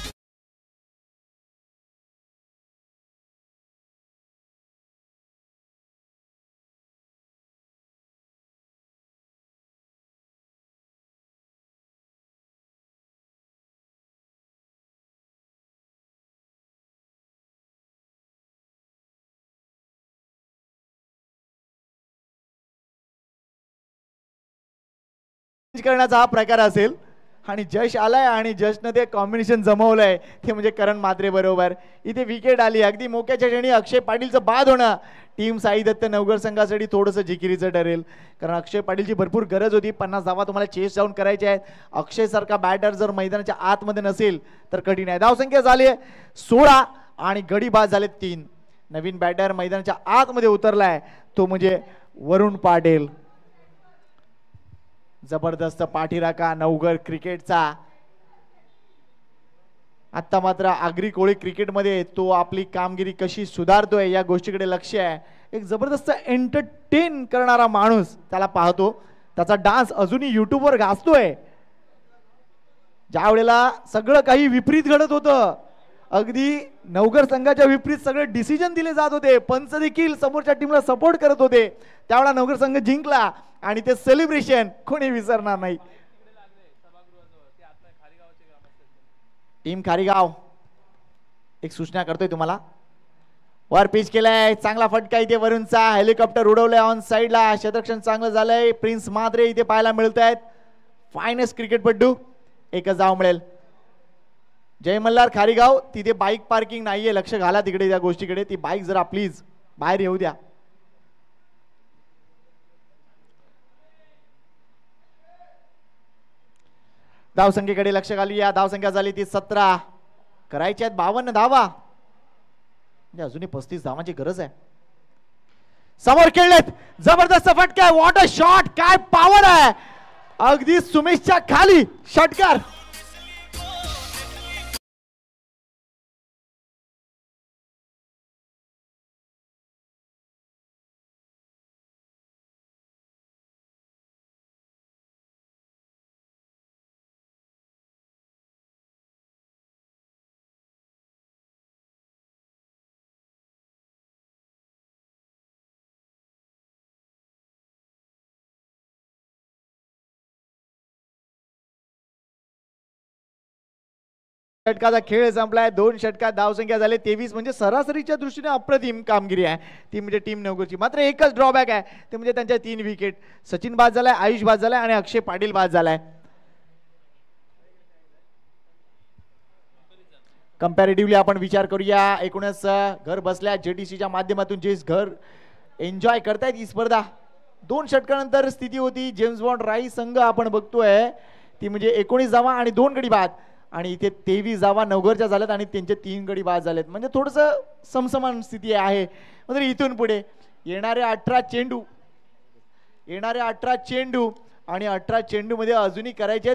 करण्याचा हा प्रकार असेल आणि जश आलाय आणि जशनं ते कॉम्बिनेशन जमवलंय ते म्हणजे करण मात्रे बरोबर. इथे विकेट आली अगदी मोक्याच्या क्षणी. अक्षय पाटीलचं बाद होणं टीम साई दत्त नवघर संघासाठी थोडंसं जिकिरीचं ठरेल, कारण अक्षय पाटीलची भरपूर गरज होती. 50 धावा तुम्हाला चेस डाऊन करायचे आहेत. अक्षय सारखा बॅटर जर मैदानाच्या आतमध्ये नसेल तर कठीण आहे. धावसंख्या झाली 16 आणि गडी बाद झाले 3. नवीन बॅटर मैदानाच्या आतमध्ये उतरलाय तो म्हणजे वरुण पाटील. जबरदस्त पाठीराखा नवघर क्रिकेटचा. आता मात्र आगरी कोळी क्रिकेटमध्ये तो आपली कामगिरी कशी सुधारतोय या गोष्टीकडे लक्ष आहे. एक जबरदस्त एंटरटेन करणारा माणूस त्याला पाहतो. त्याचा डान्स अजूनही युट्यूबवर गाजतोय. ज्या वेळेला सगळं काही विपरीत घडत होतं, अगदी नवघर संघाच्या विपरीत सगळे डिसिजन दिले जात होते, पंच देखील समोरच्या टीमला सपोर्ट करत होते, त्यावेळेला नवघर संघ जिंकला आणि ते सेलिब्रेशन कोणी विसरणार नाही. टीम खारीगाव एक सूचना करतोय तुम्हाला. वर पिच केलाय, चांगला फटका इथे वरूनचा. हेलिकॉप्टर उडवलंय ऑन साइडला. क्षेत्ररक्षण चांगलं झालंय. प्रिन्स मात्रे इथे पाहायला मिळत आहेत. फायनेस्ट क्रिकेटपटू. एकच धाव मिळेल. जय मल्हार खारीगाव तिथे बाईक पार्किंग नाहीये, लक्ष घाला तिकडे त्या गोष्टीकडे. ती बाईक जरा प्लीज बाहेर येऊ द्या. धावसंख्येकडे लक्ष घालूया. धावसंख्या झाली ती 17. करायच्या आहेत 52 धावा. म्हणजे अजूनही 35 धावांची गरज आहे. समोर खेळलेत, जबरदस्त फटका. व्हॉट अ शॉट, काय पॉवर आहे. अगदी सुमेशच्या खाली षटकार. षटकाचा खेळ संपलाय. 2 षटकात धावसंख्या झाली 23. म्हणजे सरासरीच्या दृष्टीने अप्रतिम कामगिरी आहे ती म्हणजे टीम नवघरची. मात्र एकच ड्रॉबॅक आहे ते म्हणजे त्यांच्या 3 विकेट. सचिन बाद झालाय, आयुष बाद झालाय आणि अक्षय पाटील बाद झालाय. कंपॅरेटिव्हली आपण विचार करूया. एकूणच घर बसल्या जेटीसीच्या माध्यमातून जे घर एन्जॉय करतायत ही स्पर्धा. 2 षटकानंतर स्थिती होती जेम्स बॉन्ड राईस संघ आपण बघतोय ती म्हणजे 19 धावा आणि 2 गडी बाद. आणि इथे 23 धावा नवघरच्या झाल्यात आणि त्यांचे 3 गडी बाद झालेत. म्हणजे थोडंसं समसमान स्थिती आहे. म्हणजे इथून पुढे येणारे 18 चेंडू आणि 18 चेंडू मध्ये अजूनही करायचे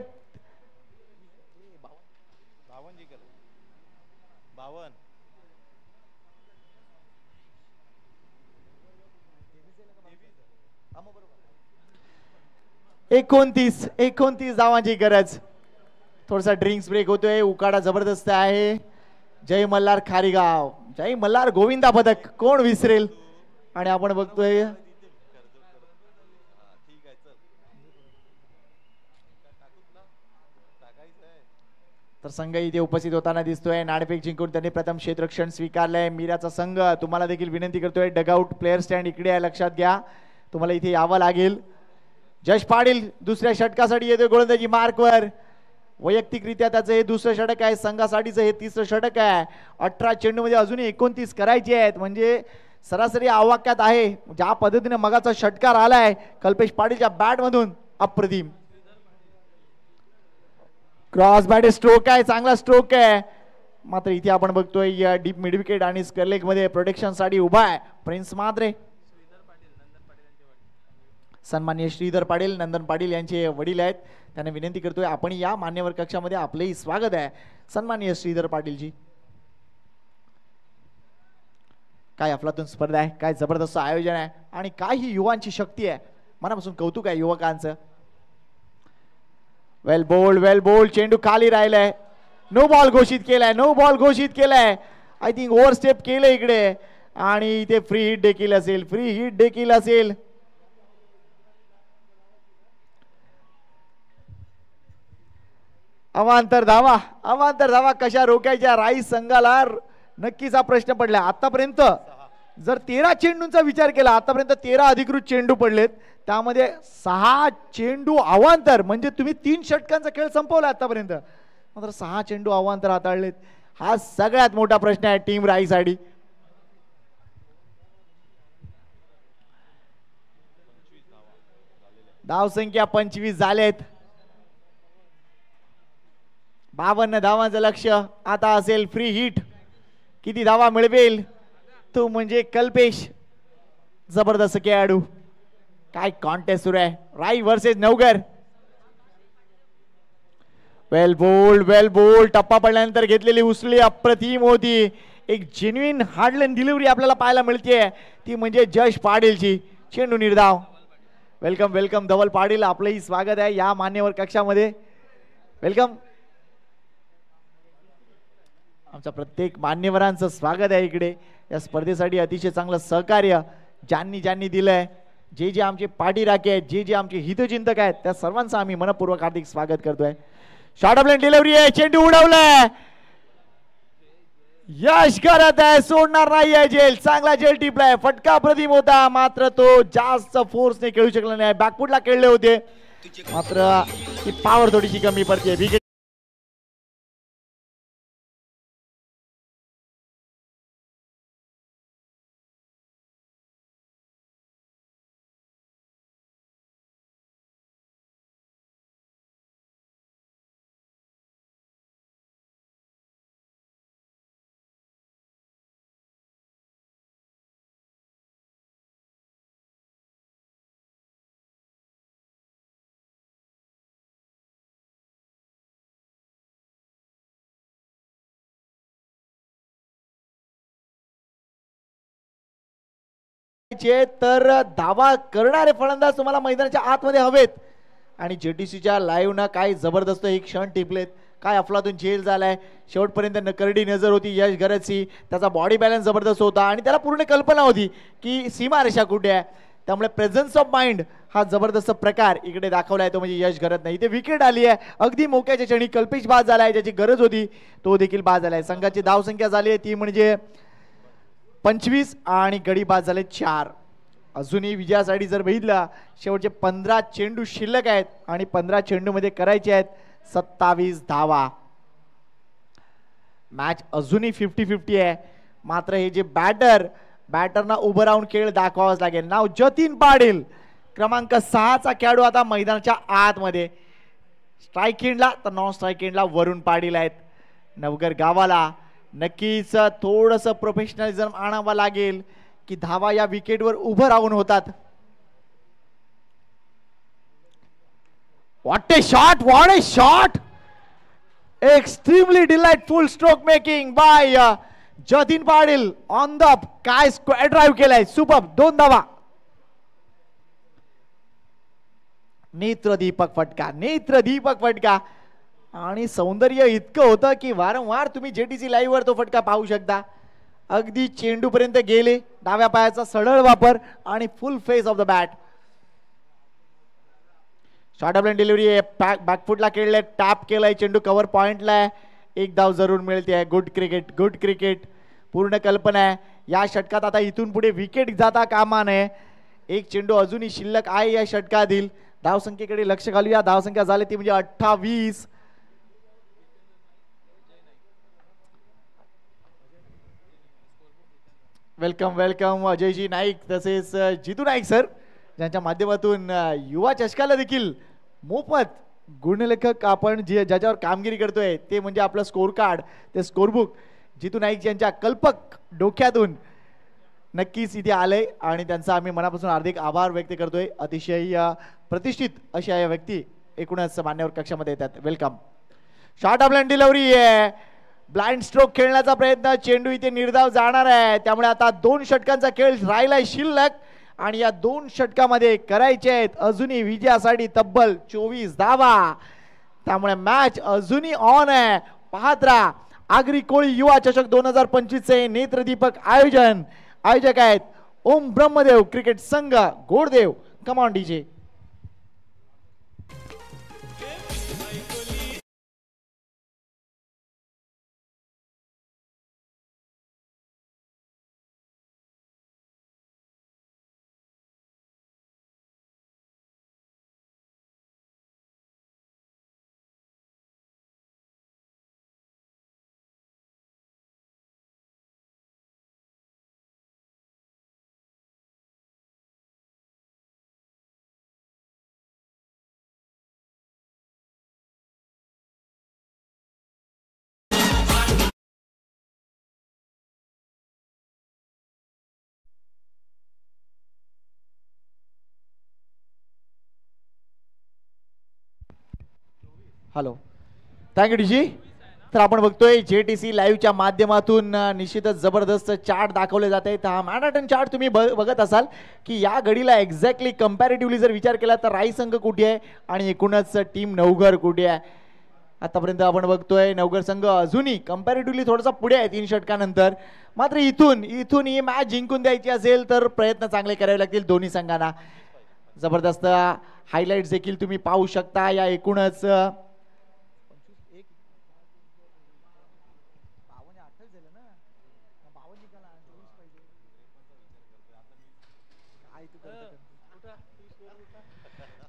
29 धावांची गरज. थोडासा ड्रिंक्स ब्रेक होतोय. उकाडा जबरदस्त आहे. जय मल्हार खारीगाव जय मल्हार गोविंदा पदक कोण विसरेल. आणि आपण बघतोय तर संघ इथे उपस्थित होताना दिसतोय. नाणेफेक जिंकून त्यांनी प्रथम क्षेत्ररक्षण स्वीकारलंय. मीराचा संघ तुम्हाला देखील विनंती करतोय, डगआउट प्लेअर स्टँड इकडे आहे, लक्षात घ्या, तुम्हाला इथे यावं लागेल. जश पाटील दुसऱ्या षटकासाठी येतोय गोलंदाजी मार्कवर. वैयक्तिकरित्या त्याचं हे दुसरं षटक आहे, संघासाठीचं हे तिसरं षटक आहे. 18 चेंडूमध्ये अजूनही 29 करायचे आहेत, म्हणजे सरासरी आवाक्यात आहे. ज्या पद्धतीने मगाचा षटकार आलाय कल्पेश पाटीलच्या बॅट मधून अप्रतिम. क्रॉस बॅट स्ट्रोक आहे, चांगला स्ट्रोक आहे. मात्र इथे आपण बघतोय या डीप मिड विकेट आणि स्करलेग मध्ये प्रोटेक्शन साठी उभा आहे प्रिन्स मात्रे. सन्माननीय श्रीधर पाटील नंदन पाटील यांचे वडील आहेत. त्यांना विनंती करतोय आपण या मान्यवर कक्षामध्ये आपलेही स्वागत आहे. सन्माननीय श्रीधर पाटीलजी. काय अफलातून स्पर्धा आहे, काय जबरदस्त आयोजन आहे आणि काय ही युवांची शक्ती आहे. मनापासून कौतुक आहे युवकांचं. वेल बोल्ड चेंडू खाली राहिलाय. नो बॉल घोषित केलाय, नो बॉल घोषित केलाय. आय थिंक ओव्हरस्टेप केलं इकडे आणि इथे फ्री हिट देखील असेल, फ्री हिट देखील असेल. अवांतर धावा कशा रोखायच्या राईस संघाला नक्कीच हा प्रश्न पडला. आतापर्यंत जर 13 चेंडूंचा विचार केला, आतापर्यंत 13 अधिकृत चेंडू पडलेत, त्यामध्ये 6 चेंडू अवांतर, म्हणजे तुम्ही 3 षटकांचा खेळ संपवला आतापर्यंत. मात्र 6 चेंडू अवांतर हाताळलेत. हा सगळ्यात मोठा प्रश्न आहे टीम राईसाठी. धाव संख्या 25 झालेत. 52 धावांचं लक्ष. आता असेल फ्री हिट. किती धावा मिळवेल तो म्हणजे कल्पेश. जबरदस्त खेळाडू. काय कॉन्टेस्ट सुरू आहे, राई वर्सेस नवगर. वेल बोल्ड टप्पा पडल्यानंतर घेतलेली उसळी अप्रतिम होती. एक जेन्युइन हार्डलाईन डिलिव्हरी आपल्याला पाहायला मिळते, ती म्हणजे जश पाटीलची. चेंडू निर्धाव. वेलकम धवल पाटील, आपलंही स्वागत आहे या मान्यवर कक्षामध्ये. वेलकम. आमच्या प्रत्येक मान्यवरांचं स्वागत आहे इकडे. या स्पर्धेसाठी अतिशय चांगलं सहकार्य ज्यांनी दिलंय, जे आमचे पाठीराखे आहेत, जे आमचे हितचिंतक आहेत, त्या सर्वांचं आम्ही मनपूर्वक हार्दिक स्वागत करतोय. शॉर्ट ऑफ लाईन डिलिव्हरी आहे, चेंडू उडवलाय. यश करत आहे, सोडणार नाहीये झेल. चांगला झेल टिपलाय, फटका प्रतिम होता, मात्र तो जास्त फोर्सने खेळू शकला नाही. बॅकफुटला खेळले होते, मात्र ही पॉवर थोडीशी कमी पडते. विकेट तर धावा करणारे फलंदाज तुम्हाला मैदानाच्या आतमध्ये हवेत. आणि जेटीसीच्या लाईव्ह ना काय जबरदस्त एक क्षण टिपलेत. काय अफलातून झेल झालाय. शेवटपर्यंत नकरडी नजर होती यश गरजची. त्याचा बॉडी बॅलन्स जबरदस्त होता आणि त्याला पूर्ण कल्पना होती की सीमारेषा कुठे आहे. त्यामुळे प्रेझन्स ऑफ माइंड हा जबरदस्त प्रकार इकडे दाखवलाय, तो म्हणजे यश गरज नाही. ते विकेट आली आहे अगदी मोक्याच्या क्षणी. कल्पेश बाद झालाय, ज्याची गरज होती तो देखील बाद झालाय. संघाची धाव संख्या झाली आहे ती म्हणजे 25 आणि गडी बाद झाले 4. अजूनही विजयासाठी जर बघितलं, शेवटचे 15 चेंडू शिल्लक आहेत आणि 15 चेंडू मध्ये करायचे आहेत 27 धावा. मॅच अजूनही 50-50 आहे. मात्र हे जे बॅटरना उभं राहून खेळ दाखवावाच लागेल. नाव जतीन पाटील, क्रमांक 6चा खेळाडू आता मैदानाच्या आतमध्ये. स्ट्राईक एंडला तर नॉन स्ट्राईक एंडला वरुण पाटील आहेत. नवगर गावाला नक्कीच थोडंसं प्रोफेशनलिझम आणावं लागेल की धावा या विकेटवर उभं राहून होतात. What a shot extremely delightful stroke making by Jatin Patil on the काय स्क्वेअर ड्राईव्ह केलाय. सुपर 2 धावा. नेत्रदीपक फटका आणि सौंदर्य इतकं होतं की वारंवार तुम्ही जेटीसी लाईव्ह वर तो फटका पाहू शकता. अगदी चेंडू पर्यंत गेले. डाव्या पायाचा सरळ वापर आणि फुल face of the bat. Short of delivery आहे. बॅकफुटला खेळले, टॅप केलाय चेंडू, कव्हर पॉइंटला आहे. एक धाव जरूर मिळते. Good cricket, good cricket. पूर्ण कल्पना आहे या षटकात आता इथून पुढे विकेट जाता कामा नये. एक चेंडू अजूनही शिल्लक आहे या षटकातील. धावसंख्येकडे लक्ष घालूया. धावसंख्या झाली ती म्हणजे 28. वेलकम वेलकम अजयजी नाईक तसेच जितू नाईक सर, ज्यांच्या माध्यमातून युवा चषकाला देखील मोफत गुणलेखक आपण ज्याच्यावर कामगिरी करतोय ते म्हणजे आपलं स्कोर कार्ड, ते स्कोरबुक जितू नाईक यांच्या कल्पक डोक्यातून नक्कीच इथे आलंय आणि त्यांचा आम्ही मनापासून हार्दिक आभार व्यक्त करतोय. अतिशय प्रतिष्ठित अशा या व्यक्ती एकूणच मान्यवर कक्षामध्ये येतात. वेलकम. शॉर्ट ऑफ डिलिव्हरी आहे. ब्लाइंड स्ट्रोक खेळण्याचा प्रयत्न. चेंडू इथे निर्धाव जाणार आहे. त्यामुळे आता 2 षटकांचा खेळ राहिलाय शिल्लक आणि या 2 षटकामध्ये करायचे आहेत अजूनही विजयासाठी तब्बल 24 धावा. त्यामुळे मॅच अजूनही ऑन आहे. पाहत राहा. आगरी कोळी युवा चषक 2025 चे नेत्रदीपक आयोजन. आयोजक आहेत ओम ब्रह्मदेव क्रिकेट संघ Goddev. Come on DJ. Hello, thank you DG. तर आपण बघतोय JTC लाईव्हच्या माध्यमातून निश्चितच जबरदस्त चार्ट दाखवले जाते. हा मॅनहॅटन चार्ट तुम्ही बघत असाल की या घडीला एक्झॅक्टली कंपॅरेटिव्हली जर विचार केला तर राई संघ कुठे आहे आणि एकूणच टीम नवघर कुठे आहे. आतापर्यंत आपण बघतोय नवघर संघ अजूनही कंपॅरेटिव्हली थोडासा पुढे आहे 3 षटकानंतर. मात्र इथून ही मॅच जिंकून द्यायची असेल तर प्रयत्न चांगले करावे लागतील दोन्ही संघांना. जबरदस्त हायलाइट्स देखील तुम्ही पाहू शकता. या एकूणच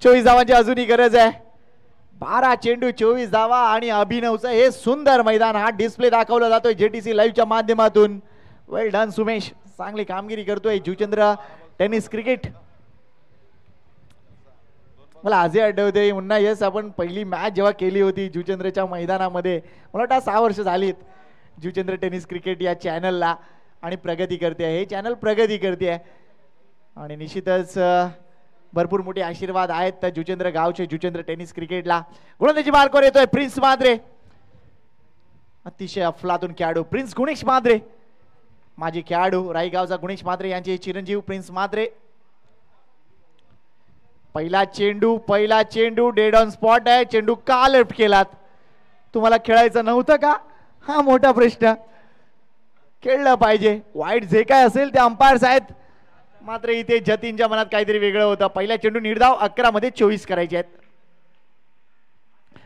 चोवीस धावांची अजूनही गरज आहे. 12 चेंडू 24 धावा आणि अभिनवचं हे सुंदर मैदान हा डिस्प्ले दाखवला जातोय JTC लाईव्हच्या माध्यमातून. वेल डन सुमेश, चांगली कामगिरी करतोय जुचंद्र टेनिस क्रिकेट. मला आजही आठवते मुन्ना, येस आपण पहिली मॅच जेव्हा केली होती जुचंद्रच्या मैदानामध्ये, मला वाटतं 6 वर्ष झालीत जुचंद्र टेनिस क्रिकेट या चॅनलला आणि प्रगती करते. हे चॅनल प्रगती करते आणि निश्चितच भरपूर मोठे आशीर्वाद आहेत त्या जुचंद्र गावचे जुचंद्र टेनिस क्रिकेटला. गोलंदाजी मार्कवर येतोय प्रिन्स माद्रे. अतिशय अफलातून खेळाडू प्रिन्स गुणेश माद्रे, माजी खेळाडू राईगावचा गुणेश माद्रे यांचे चिरंजीव प्रिन्स माद्रे. पहिला चेंडू डेड ऑन स्पॉट आहे. चेंडू का लेफ्ट केलात? तुम्हाला खेळायचं नव्हतं का? हा मोठा प्रश्न. खेळलं पाहिजे. वाईट जे काय असेल ते अंपायर्स आहेत. मात्र इथे जतीनच्या मनात काहीतरी वेगळं होतं. पहिला चेंडू निर्धाव 11 मध्ये 24 करायचे आहेत.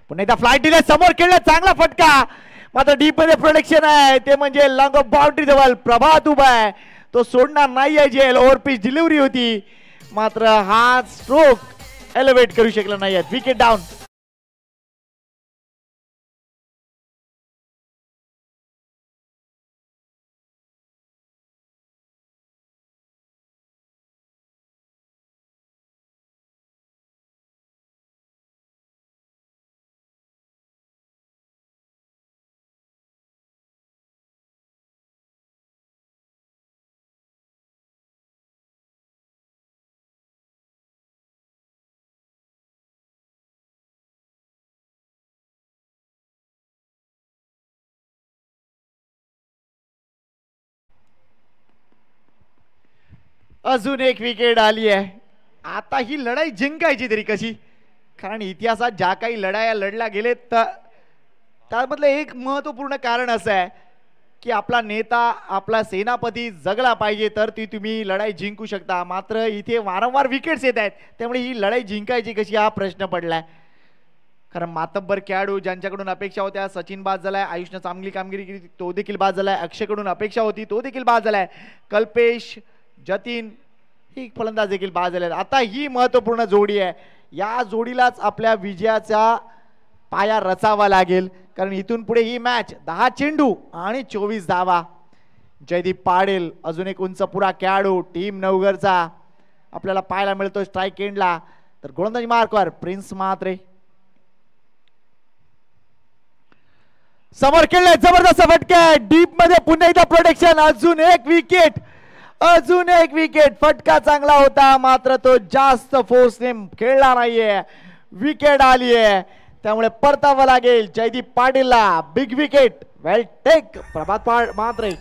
पुन्हा एकदा फ्लाइट दिले, समोर खेळला, चांगला फटका. मात्र डीप मध्ये प्रोटेक्शन आहे, ते म्हणजे लॉंग ऑफ बाउंड्री जवळ प्रभात उभा आहे, तो सोडणार नाही आहे. जेल ओव्हर पिच डिलिव्हरी होती, मात्र हा स्ट्रोक एलिव्हेट करू शकला नाही. Wicket down. अजून एक विकेट आली आहे. आता ही लढाई जिंकायची तरी कशी? कारण इतिहासात ज्या काही लढाया लढल्या गेलेत त्यामधलं एक महत्वपूर्ण कारण असं आहे की आपला नेता आपला सेनापती जगला पाहिजे तर ती तुम्ही लढाई जिंकू शकता. मात्र इथे वारंवार विकेट्स येत आहेत, त्यामुळे ही लढाई जिंकायची कशी हा प्रश्न पडलाय. कारण मातब्बर खेळाडू ज्यांच्याकडून अपेक्षा होत्या, सचिन बाद झालाय, आयुषनं चांगली कामगिरी केली तो देखील बाद झालाय, अक्षयकडून अपेक्षा होती तो देखील बाद झालाय, कल्पेश, जतीन ही फलंदाज देखील बाद झाले. आता ही महत्वपूर्ण जोडी आहे, या जोडीलाच आपल्या विजयाचा पाया रचावा लागेल. कारण इथून पुढे ही मॅच 10 चेंडू आणि 24 धावा. जयदीप पाटील अजून एक उंच पुरा खेळाडू टीम नवगरचा आपल्याला पाहायला मिळतो स्ट्राईक एंडला. तर गोलंदाजी मार्कवर प्रिन्स म्हात्रे. समोर खेळले जबरदस्त फटका डीप मध्ये पुन्हा एकदा प्रोटेक्शन. अजून एक विकेट, अजून एक विकेट. फटका चांगला होता मात्र तो जास्त फोर्सने खेळला नाहीये, विकेट आली आहे त्यामुळे परतावं लागेल जयदीप पाटीलला. बिग विकेट, वेल टेक प्रभात म्हात्रे.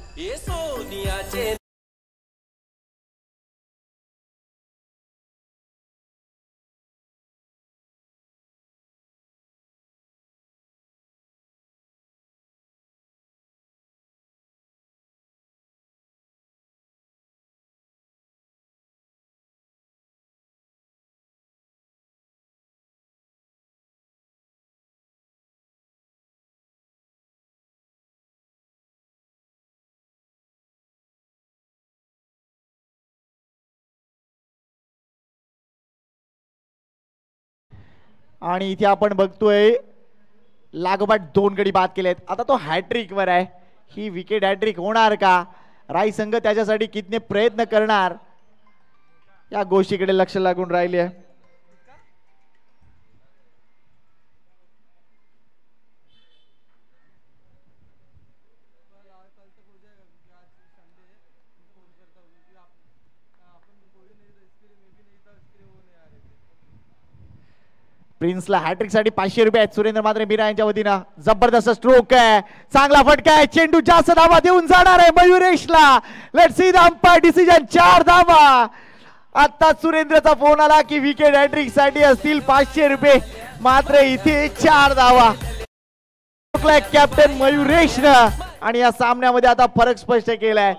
आणि इथे आपण बघतोय लागोपाठ 2 गडी बाद केलेत. आता तो हॅट्रिक वर आहे, ही विकेट हॅट्रिक होणार का? राई संघ त्याच्यासाठी कितने प्रयत्न करणार या गोष्टीकडे लक्ष लागून राहिले आहे. प्रिन्सला हॅट्रिक साठी 500 रुपये आहेत. सुरेंद्र म्हात्रे मीरा यांच्या वतीनं जबरदस्त स्ट्रोक आहे, चांगला फटका आहे, चेंडू जास्त धावा देऊन जाणार आहे मयुरेशला. Let's see the umpire decision. 4 धावा. आता सुरेंद्रचा फोन आला की विकेट हॅट्रिक साठी असतील 500 रुपये, मात्र इथे 4 धावा कॅप्टन मयुरेशनं. आणि या सामन्यामध्ये आता फरक स्पष्ट केलाय.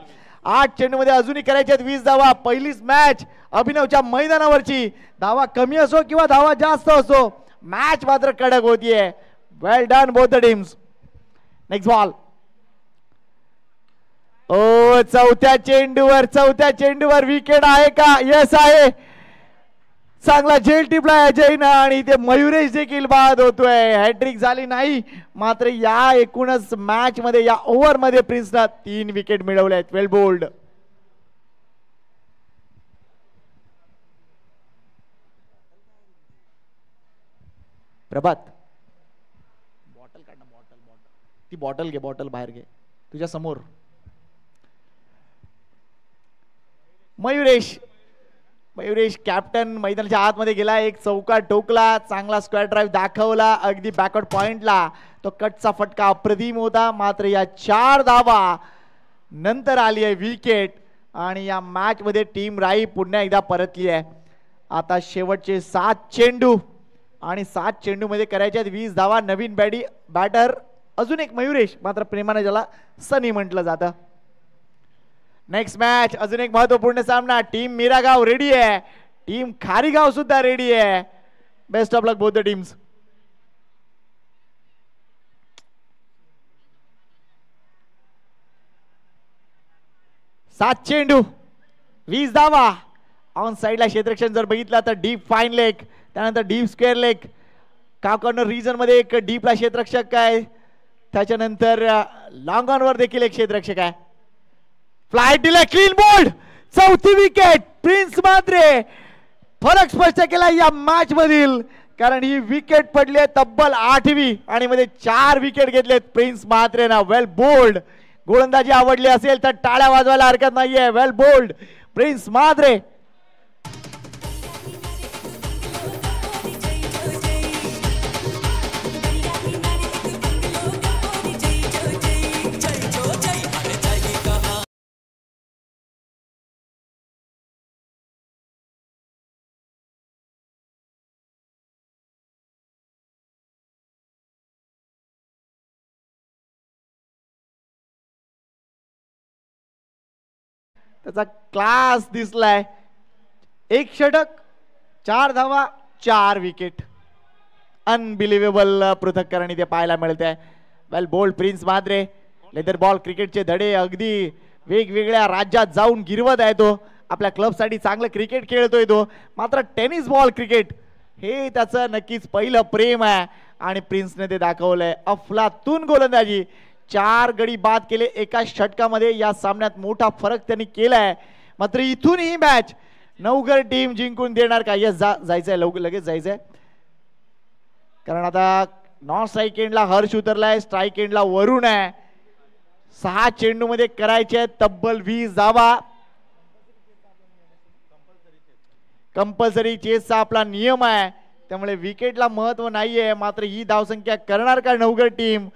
8 चेंडू मध्ये अजूनही करायचे 20 धावा. पहिलीच मॅच अभिनवच्या मैदानावरची. धावा कमी असो किंवा धावा जास्त असो, मॅच मात्र कडक होतीये. Well done both the teams. Next ball. O चौथ्या चेंडूवर विकेट आहे का? यस आहे. चांगला झेल टिपला अजयनं आणि इथे मयुरेश देखील बाद होतोय. हॅट्रिक झाली नाही, मात्र या एकूणच मॅच मध्ये या ओव्हर मध्ये प्रिन्सनं 3 विकेट मिळवले आहेत. वेल बोल्ड. प्रभात बॉटल काढ ना, ती बॉटल घे, बॉटल बाहेर घे तुझ्या समोर. मयुरेश कॅप्टन मैदानाच्या आतमध्ये गेला, एक चौका टोकला, चांगला स्क्वेअर ड्राईव्ह दाखवला अगदी बॅकवर्ड पॉइंटला. तो कटचा फटका अप्रतिम होता, मात्र या 4 धावा नंतर आली आहे विकेट. आणि या मॅच मध्ये टीम राई पुन्हा एकदा परतली आहे. आता शेवटचे 7 चेंडू आणि 7 चेंडू मध्ये करायचे 20 धावा. नवीन बॅटर अजून एक मयुरेश, मात्र प्रेमाने ज्याला सनी म्हटलं जातं. नेक्स्ट मॅच अजून एक महत्वपूर्ण सामना. टीम मीरागाव रेडी आहे, टीम खारीगाव सुद्धा रेडी आहे. Best of luck both the teams. सात चेंडू 20 धावा. ऑन साइडला क्षेत्ररक्षण जर बघितला तर डीप फाईन लेग, त्यानंतर डीप स्क्वेअर लेग, का कॉर्नर रिजन मध्ये एक डीपला क्षेत्ररक्षक आहे, त्याच्यानंतर लॉंग ऑन वर देखील एक क्षेत्ररक्षक आहे. फ्लाइट दिला, क्लीन बोल्ड. 4थी विकेट प्रिन्स म्हात्रे. फरक स्पष्ट केला या मॅच मधील, कारण ही विकेट पडली आहे तब्बल 8वी आणि मध्ये 4 विकेट घेतलेत प्रिन्स म्हात्रेनं. वेल बोल्ड. गोलंदाजी आवडली असेल तर टाळ्या वाजवायला हरकत नाहीये. वेल बोल्ड प्रिन्स म्हात्रे. त्याचा क्लास दिसलाय. एक षटक, 4 धावा, 4 विकेट. अनबिलिव्हेबल पृथक्करण इथे पाहायला मिळते. Well bowled Prince Mhatre. Leather ball क्रिकेटचे धडे अगदी वेगवेगळ्या राज्यात जाऊन गिरवत आहे तो. आपल्या क्लबसाठी चांगलं क्रिकेट खेळतोय तो. मात्र टेनिस बॉल क्रिकेट हे त्याचं नक्कीच पहिलं प्रेम आहे आणि प्रिन्सने ते दाखवलंय. अफलातून गोलंदाजी, 4 गडी बाद केले एका षटकामध्ये. या सामन्यात मोठा फरक त्यांनी केलाय. मात्र इथून ही मॅच नवघर टीम जिंकून देणार का? यस, जायचंय लगेच जायचंय. कारण आता नॉन स्ट्राईक एंडला हर्ष उतरलाय, स्ट्राईक एंडला वरुण आहे. 6 चेंडू मध्ये करायचे तब्बल 20 धावा. कंपल्सरी चेसचा आपला नियम आहे, त्यामुळे विकेटला महत्व नाहीये. मात्र ही धावसंख्या करणार का नवघर टीम?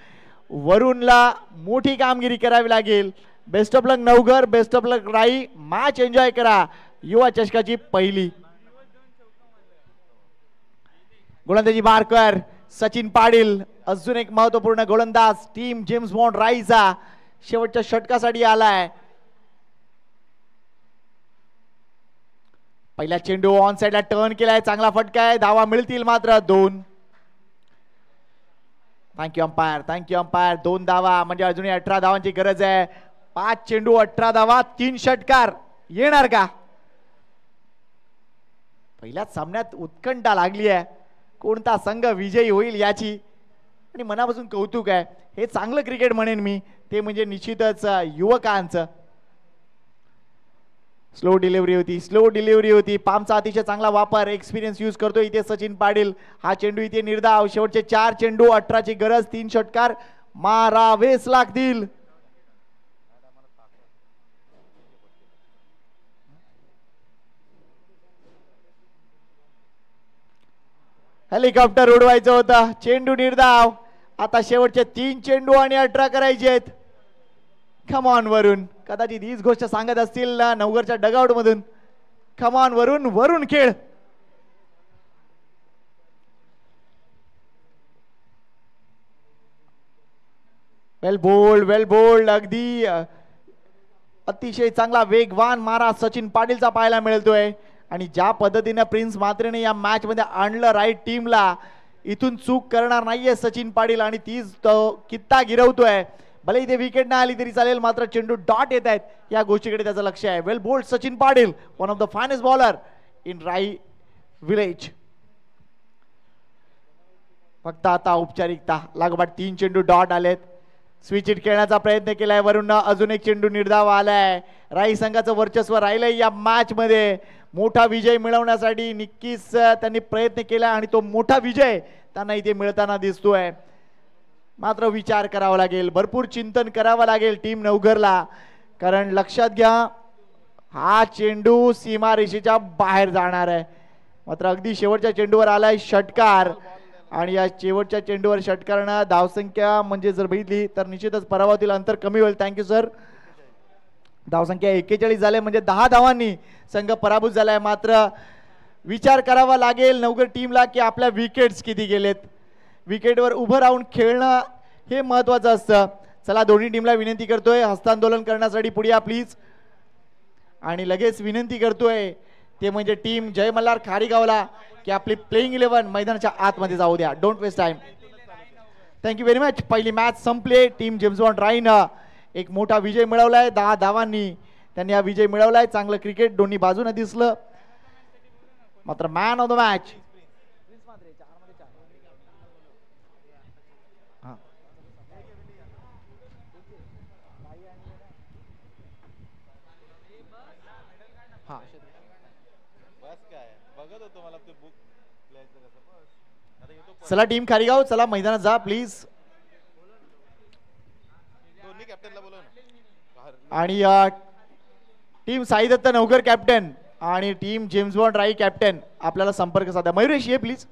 वरुणला मोठी कामगिरी करावी लागेल. Best of luck Navghar, best of luck Rai. Match enjoy करा. युवा चषकाची पहिली गोलंदाजी मार्कर सचिन पाटील. अजून एक महत्वपूर्ण गोलंदाज टीम जेम्स बॉन्ड राईचा शेवटच्या षटकासाठी आलाय. पहिला चेंडू ऑन साइडला टर्न केलाय, चांगला फटका आहे. धावा मिळतील मात्र 2. Thank you umpire, thank you umpire. 2 धावा म्हणजे अजूनही 18 धावांची गरज आहे. 5 चेंडू 18 धावा, 3 षटकार येणार का? पहिल्याच सामन्यात उत्कंठा लागली आहे. कोणता संघ विजयी होईल याची, आणि मनापासून कौतुक आहे. हे चांगलं क्रिकेट म्हणेन मी, ते म्हणजे निश्चितच युवकांचं. स्लो डिलिव्हरी होती, स्लो डिलिव्हरी होती. पामचा अतिशय चांगला वापर, एक्सपिरियन्स यूज करतो इथे सचिन पाटील. हा चेंडू इथे निर्धाव. शेवटचे 4 चेंडू, 18ची गरज, 3 षटकार मारावेच लागतील. हेलिकॉप्टर उडवायचं होतं. चेंडू निर्धाव. आता शेवटचे 3 चेंडू आणि 18 करायचे आहेत. कम ऑन वरुण. कदाचित हीच गोष्ट सांगत असतील ना नवघरच्या डगआउट मधून. कम ऑन वरुण, वरुण खेळ. वेल बोल्ड, वेल बोल्ड. अगदी अतिशय चांगला वेगवान मारा सचिन पाटीलचा पाहायला मिळतोय. आणि ज्या पद्धतीने प्रिन्स म्हात्रेने या मॅच मध्ये आणलं राईट टीमला, इथून चूक करणार नाहीये सचिन पाटील आणि तीच तो कित्ता गिरवतोय. भले इथे विकेट नाही आली तरी चालेल, मात्र चेंडू डॉट येत आहेत या गोष्टीकडे त्याचं लक्ष आहे. Well bowled Sachin Patil, one of the finest bowler in Rai village. फक्त आता औपचारिकता, लागोपाठ 3 चेंडू डॉट आलेत. स्विच इट खेळण्याचा प्रयत्न केलाय वरुण. अजून एक चेंडू निर्धाव आलाय. राई संघाचं वर्चस्व राहिलंय या मॅच मध्ये. मोठा विजय मिळवण्यासाठी नक्कीच त्यांनी प्रयत्न केला आणि तो मोठा विजय त्यांना इथे मिळताना दिसतोय. मात्र विचार करावा लागेल, भरपूर चिंतन करावं लागेल टीम नवघरला. कारण लक्षात घ्या, हा चेंडू सीमारेषेच्या बाहेर जाणार आहे. मात्र अगदी शेवटच्या चेंडूवर आलाय षटकार. आणि या शेवटच्या चेंडूवर षटकारानं धावसंख्या म्हणजे जर बघितली तर निश्चितच पराभवातील अंतर कमी होईल. Thank you sir. धावसंख्या 41 झाले म्हणजे 10 धावांनी संघ पराभूत झालाय. मात्र विचार करावा लागेल नवघर टीमला की आपल्या विकेट्स किती गेलेत. विकेटवर उभं राहून खेळणं हे महत्वाचं असतं. चला, दोन्ही टीमला विनंती करतोय हस्तांदोलन करण्यासाठी पुढे या प्लीज. आणि लगेच विनंती करतोय ते म्हणजे टीम जय मल्हार खारीगावला की आपली प्लेइंग 11 मैदानाच्या आतमध्ये जाऊ द्या. Don't waste time. Thank you very much. पहिली मॅच संपले. टीम जेम्स बॉन्ड राईनं एक मोठा विजय मिळवलाय. 10 धावांनी त्यांनी हा विजय मिळवलाय. चांगलं क्रिकेट दोन्ही बाजूने दिसलं. मात्र मॅन ऑफ द मॅच चला टीम खारीगाव, चला मैदानात जा प्लीज. आणि टीम साई दत्त नवघर कॅप्टन आणि टीम जेम्स बॉन्ड राई कॅप्टन आपल्याला संपर्क साधा. मयुरेश ये प्लीज.